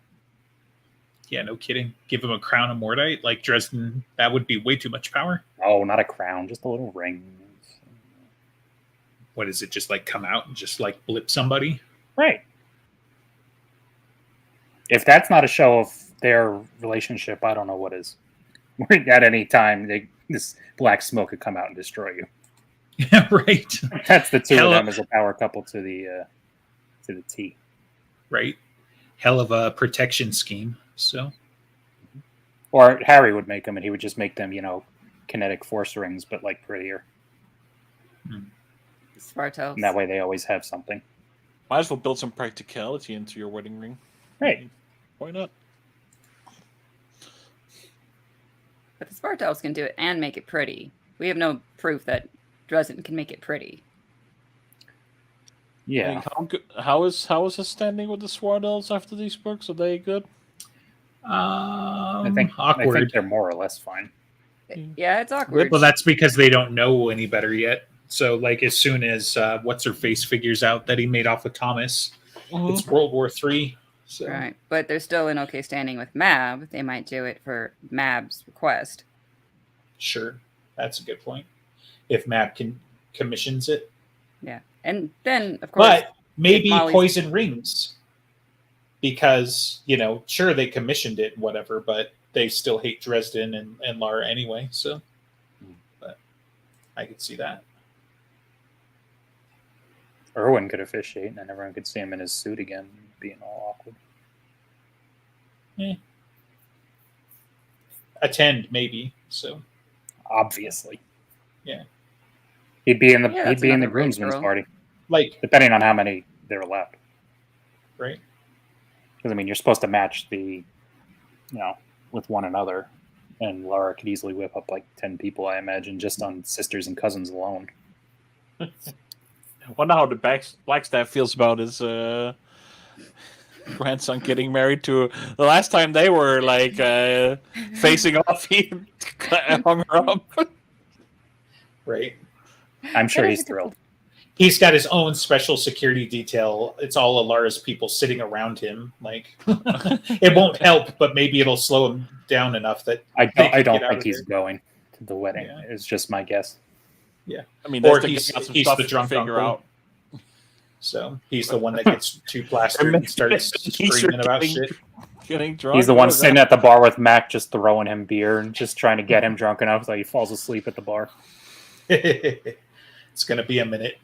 Yeah, no kidding. Give him a crown of Mordite like Dresden. That would be way too much power. Oh, not a crown, just a little ring. What is it? Just come out and just blip somebody? Right. If that's not a show of their relationship, I don't know what is. At any time, this black smoke could come out and destroy you. Yeah, right. That's the two of them as a power couple to the T. Right. Hell of a protection scheme. So, or Harry would make them, and he would just make them, kinetic force rings, but prettier. Spartos. And that way, they always have something. Might as well build some practicality into your wedding ring. Right. Why not? But the Spartals can do it and make it pretty. We have no proof that Dresden can make it pretty. Yeah. How is his standing with the Sword Elves after these books? Are they good? I think they're more or less fine. Yeah, it's awkward. Well, that's because they don't know any better yet. So, as soon as what's her face figures out that he made off with Thomas, it's World War III. So. Right, but they're still in okay standing with Mab. They might do it for Mab's request. Sure, that's a good point. If Mab commissions it. Yeah, and then of course, but maybe poison rings, because sure they commissioned it, whatever, but they still hate Dresden and Lara anyway. So, but I could see that. Erwin could officiate, and then everyone could see him in his suit again, being all awkward. Attend maybe. So obviously, yeah, he'd be in the groomsmen's party, depending on how many they're allowed. Right. Because you're supposed to match with one another, and Lara could easily whip up 10 people, I imagine, just on sisters and cousins alone. I wonder how the Blackstaff feels about his grandson getting married to. The last time they were facing off, he hung her up. Right. I'm sure he's thrilled. He's got his own special security detail. It's all Alara's people sitting around him. It won't help, but maybe it'll slow him down enough that I don't think he's going to the wedding. Yeah. It's just my guess. Yeah, or he's the drunk figure out. So he's the one that gets too plastered and starts screaming about shit. Getting drunk. He's the one sitting at the bar with Mac, just throwing him beer and just trying to get him drunk enough so he falls asleep at the bar. It's going to be a minute.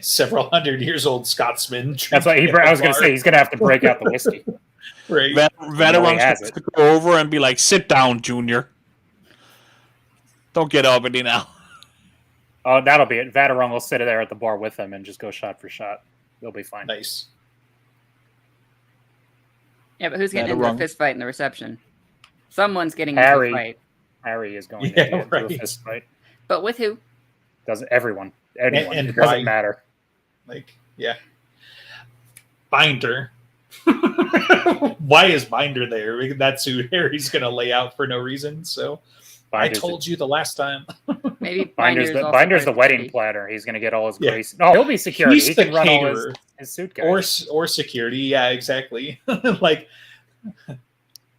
Several 100 years old Scotsman. That's what I was going to say. He's going to have to break out the whiskey. Right. Veterans have to go over and be like, "Sit down, Junior. Don't get uppity now." Oh, that'll be it. Vateron will sit there at the bar with them and just go shot for shot. They'll be fine. Nice. Yeah, but who's getting into a fist fight in the reception? Someone's getting into a fight. Harry is going to get into a fist fight. But with who? Doesn't everyone? Anyone. And it doesn't matter. Like, yeah. Binder. Why is Binder there? That's who Harry's going to lay out for no reason. So Binder's I told you the last time. Maybe Binder's the wedding planner. He's going to get all his grace. No, he'll be security. He can run all his suit guys. Or security. Yeah, exactly. Like,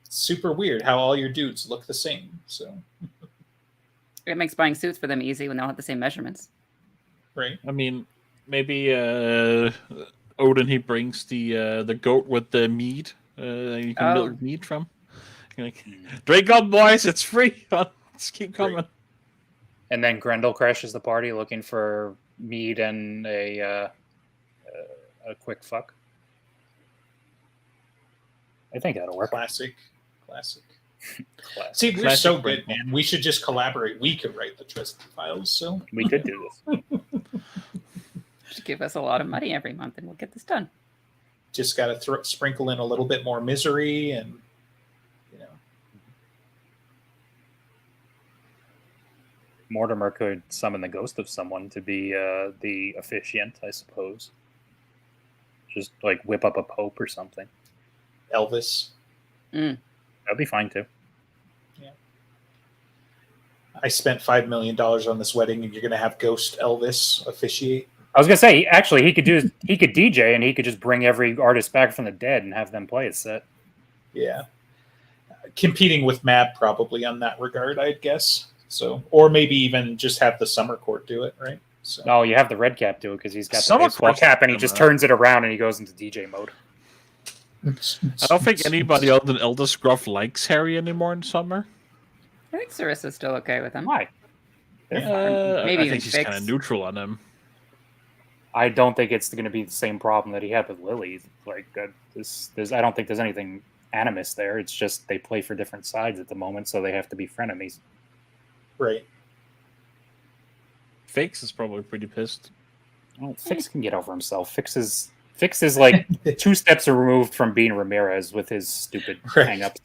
super weird how all your dudes look the same. So it makes buying suits for them easy when they all have the same measurements. Right. I mean, maybe Odin, he brings the goat with the meat. You can build meat from. You're like, drink up, boys! It's free. Let's keep coming. Right. And then Grendel crashes the party looking for meat and a quick fuck. I think that'll work. Classic. See, we're so good, man. We should just collaborate. We could write the Dresden Files. So we could do this. Just give us a lot of money every month, and we'll get this done. Just got to sprinkle in a little bit more misery, and Mortimer could summon the ghost of someone to be the officiant, I suppose. Just like whip up a pope or something. Elvis. That'd be fine too. Yeah. I spent $5 million on this wedding, and you're going to have Ghost Elvis officiate. I was going to say, actually, he could DJ, and he could just bring every artist back from the dead and have them play his set. Yeah. Competing with Mab probably on that regard, I'd guess. So, or maybe even just have the Summer Court do it, right? So. No, you have the Red Cap do it because he's got the baseball cap, and he just turns it around and he goes into DJ mode. I don't think anybody other than Elder Scruff likes Harry anymore in summer. I think Sarissa's still okay with him. Why? Maybe I think she's kind of neutral on him. I don't think it's going to be the same problem that he had with Lily. Like I don't think there's anything animus there. It's just they play for different sides at the moment, so they have to be frenemies. Right. Fix is probably pretty pissed. Well, Fix can get over himself. Fix is like 2 steps removed from being Ramirez with his stupid hang-ups.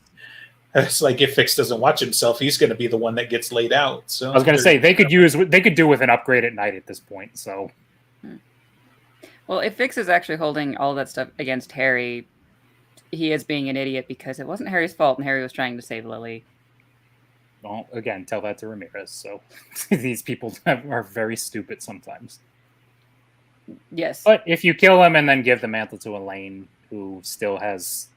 It's like if Fix doesn't watch himself, he's going to be the one that gets laid out. So I was going to say they could do with an upgrade at night at this point. So, well, if Fix is actually holding all that stuff against Harry, he is being an idiot because it wasn't Harry's fault, and Harry was trying to save Lily. Well, again, tell that to Ramirez. So these people are very stupid sometimes. Yes. But if you kill him and then give the mantle to Elaine, who still has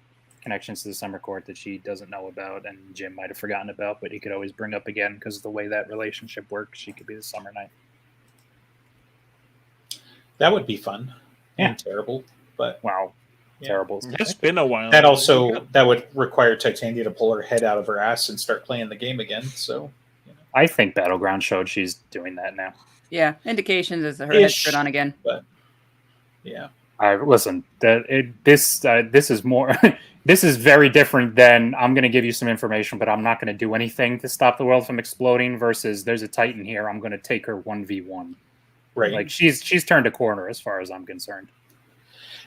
connections to the Summer Court that she doesn't know about and Jim might have forgotten about, but he could always bring up again because of the way that relationship works, she could be the Summer Knight. That would be fun. Yeah. And terrible, but wow. Terrible. It's been a while. That would require Titania to pull her head out of her ass and start playing the game again. So I think Battleground showed she's doing that now. Yeah, indications is her head's put on again. But yeah, listen. This is more. This is very different than I'm going to give you some information, but I'm not going to do anything to stop the world from exploding. Versus there's a Titan here. I'm going to take her 1v1. Right. Like she's turned a corner as far as I'm concerned.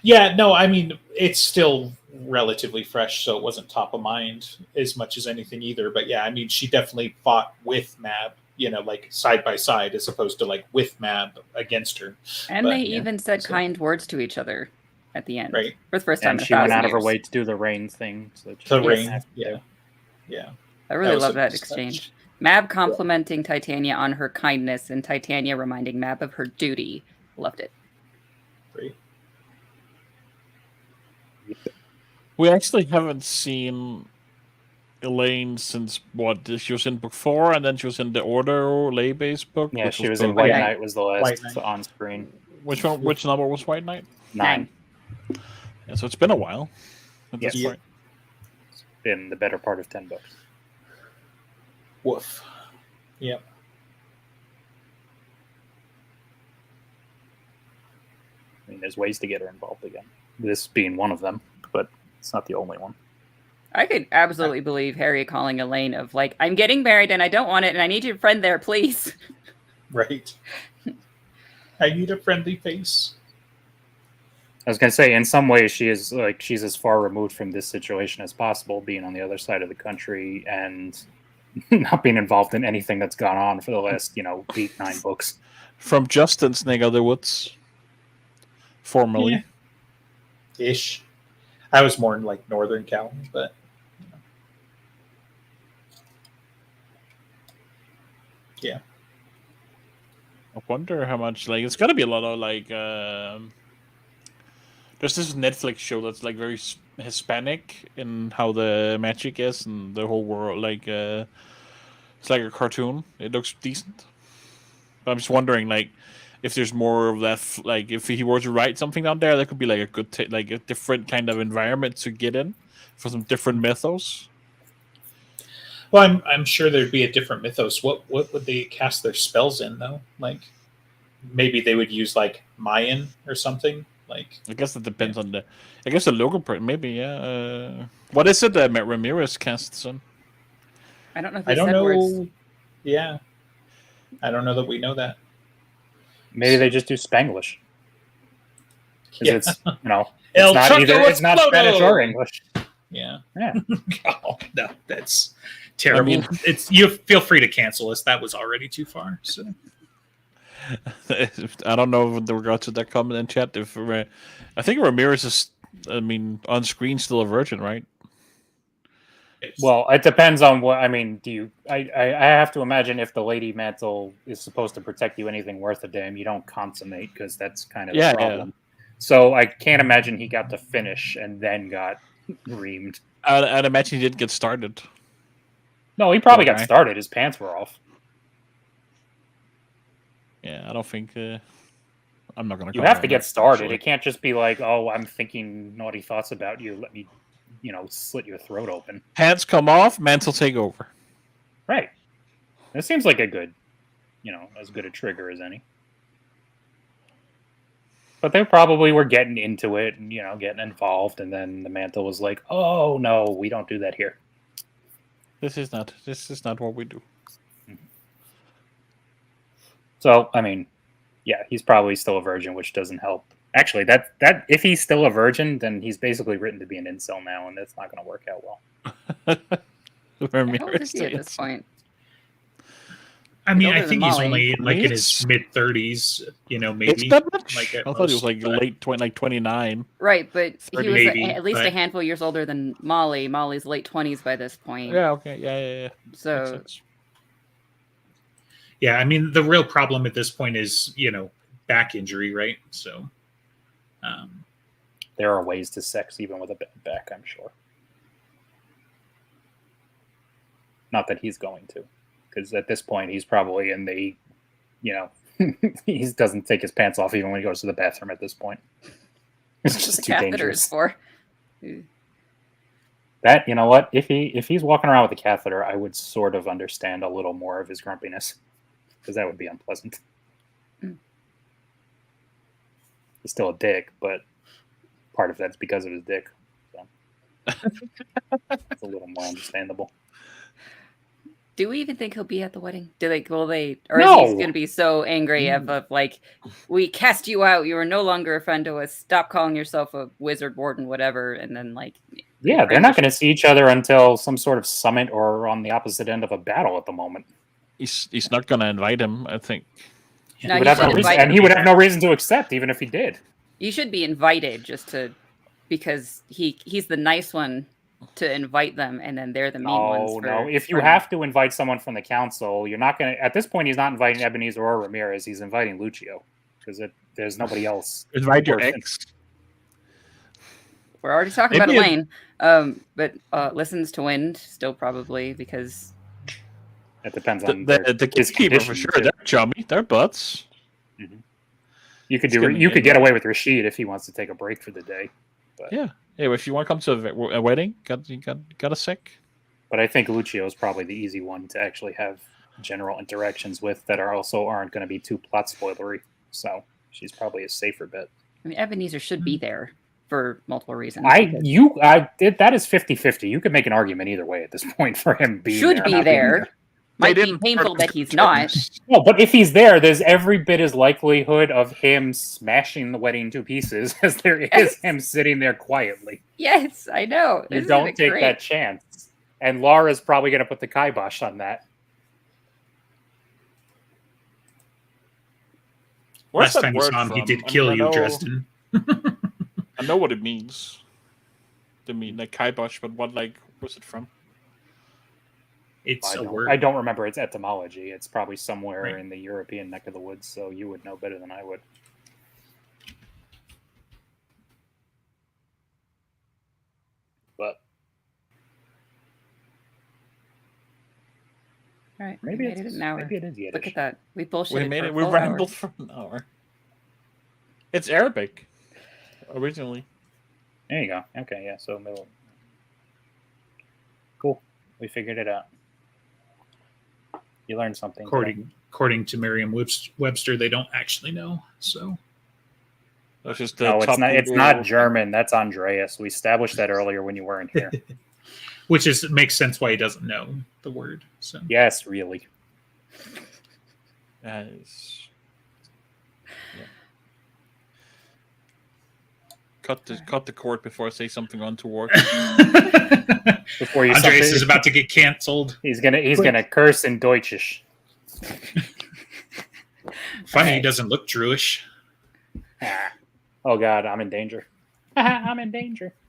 Yeah, no, I mean, it's still relatively fresh, so it wasn't top of mind as much as anything either. But yeah, I mean, she definitely fought with Mab, like side by side, as opposed to like with Mab against her. And they even said kind words to each other at the end. Right. For the first time and in she went out of her way to do the rain thing. So the rain, yeah. I really love that exchange. Mab complimenting Titania on her kindness and Titania reminding Mab of her duty. Loved it. Great. We actually haven't seen Elaine since she was in book 4, and then she was in the Order Lay-Base book. Yeah, she was in White Knight. Was the last on screen. Which one? Which number was White Knight? 9. Yeah, so it's been a while. At this point. It's been the better part of 10 books. Woof. Yep. I mean, there's ways to get her involved again. This being one of them, but it's not the only one. I could absolutely believe Harry calling Elaine of like, I'm getting married and I don't want it and I need your friend there, please. Right. I need a friendly face. I was going to say, in some ways, she's as far removed from this situation as possible, being on the other side of the country and not being involved in anything that's gone on for the last, 8-9 books. From Justin's neck of the woods, formerly. Yeah. Ish. I was more in like Northern Cal, but yeah. I wonder how much, it's got to be a lot of, there's this Netflix show that's, very Hispanic in how the magic is and the whole world, it's like a cartoon. It looks decent. But I'm just wondering, if there's more of that, if he were to write something down there, that could be, a good, a different kind of environment to get in for some different mythos. Well, I'm sure there'd be a different mythos. What would they cast their spells in though? Maybe they would use Mayan or something. I guess it depends on the. I guess the local print, maybe, yeah. What is it that Matt Ramirez casts in? I don't know. If I don't know. Words. Yeah, I don't know that we know that. Maybe they just do Spanglish. Yeah. It's it's not Spanish or English. Yeah. Yeah. Oh, no, that's terrible. You feel free to cancel us. That was already too far. So. I don't know with regards to that comment in chat. I think Ramirez is, on screen still a virgin, right? Well, it depends on what. I have to imagine if the Lady Mantle is supposed to protect you anything worth a damn, you don't consummate because that's kind of the problem. Yeah. So I can't imagine he got to finish and then got reamed. I'd imagine he didn't get started. No, he probably got started. His pants were off. Yeah, I don't think. I'm not going to. You have to get started. It can't just be like, oh, I'm thinking naughty thoughts about you. Let me, slit your throat open. Pants come off, mantle take over. Right. It seems like a good, as good a trigger as any. But they probably were getting into it and, getting involved. And then the mantle was like, oh, no, we don't do that here. This is not what we do. So, yeah, he's probably still a virgin, which doesn't help. Actually, that if he's still a virgin, then he's basically written to be an incel now, and that's not going to work out well. How old is he at this point? I think he's only in his mid-30s, maybe. It's not much. I thought he was late 29. Right, but he was at least a handful of years older than Molly. Molly's late 20s by this point. Yeah, okay. Yeah. So... Yeah, the real problem at this point is, back injury, right? So, there are ways to sex even with a bad back, I'm sure. Not that he's going to, because at this point he's probably in the, he doesn't take his pants off even when he goes to the bathroom at this point. It's just too dangerous. For. That, you know what? If he's walking around with a catheter, I would sort of understand a little more of his grumpiness. Because that would be unpleasant. He's still a dick, but part of that's because of his dick. So it's a little more understandable. Do we even think he'll be at the wedding? Will they? Or no. Is he going to be so angry of we cast you out. You are no longer a friend to us. Stop calling yourself a wizard, warden, whatever. And then yeah, they're not going to see each other until some sort of summit or on the opposite end of a battle at the moment. He's not going to invite him, I think. No, he would have no reason to accept, even if he did. You should be invited because he's the nice one to invite them, and then they're the mean ones. No. If you have to invite someone from the council, you're not going to. At this point, he's not inviting Ebenezer or Ramirez. He's inviting Lucio because there's nobody else. Invite your ex. We're already talking about Elaine, but listens to Wind still probably because. It depends on the keeper for sure. They're chummy. They're butts. Mm-hmm. You could get away with Rashid if he wants to take a break for the day. But. Yeah. If you want to come to a wedding, got a sec. But I think Lucio is probably the easy one to actually have general interactions with that aren't going to be too plot spoilery. So she's probably a safer bet. Ebenezer should be there for multiple reasons. That is 50-50. You could make an argument either way at this point for him being should be there. Might be didn't painful purpose that he's the not. Germans. No, but if he's there, there's every bit as likelihood of him smashing the wedding to pieces as there is him sitting there quietly. Yes, I know. You Isn't don't it take great? that chance. And Laura's probably going to put the kibosh on that. Where's Last that time you word saw him, he from? did I mean, kill I you, know- Dresden. I know what it means. To mean like kibosh, but what where's it from? It's a don't- word. I don't remember its etymology. It's probably somewhere Right. in the European neck of the woods, so you would know better than I would. But All right, maybe we made it an hour. maybe it is Yiddish. Look at that. We bullshitted We made for it. a We full rambled hour. for an hour. It's Arabic, originally. There you go. Okay, yeah. So middle. Cool. We figured it out. You learned something. According to Merriam-Webster, they don't actually know. So That's just the No, it's top not. It's Google- not German. That's Andreas. We established that earlier when you weren't here. which makes sense why he doesn't know the word. So Yes, really. Yes. Yeah. Cut the cord before I say something untoward. Before you, Andreas is about to get canceled. he's gonna curse in Deutschish. Funny, he Right. doesn't look Jewish. Oh God, I'm in danger. I'm in danger.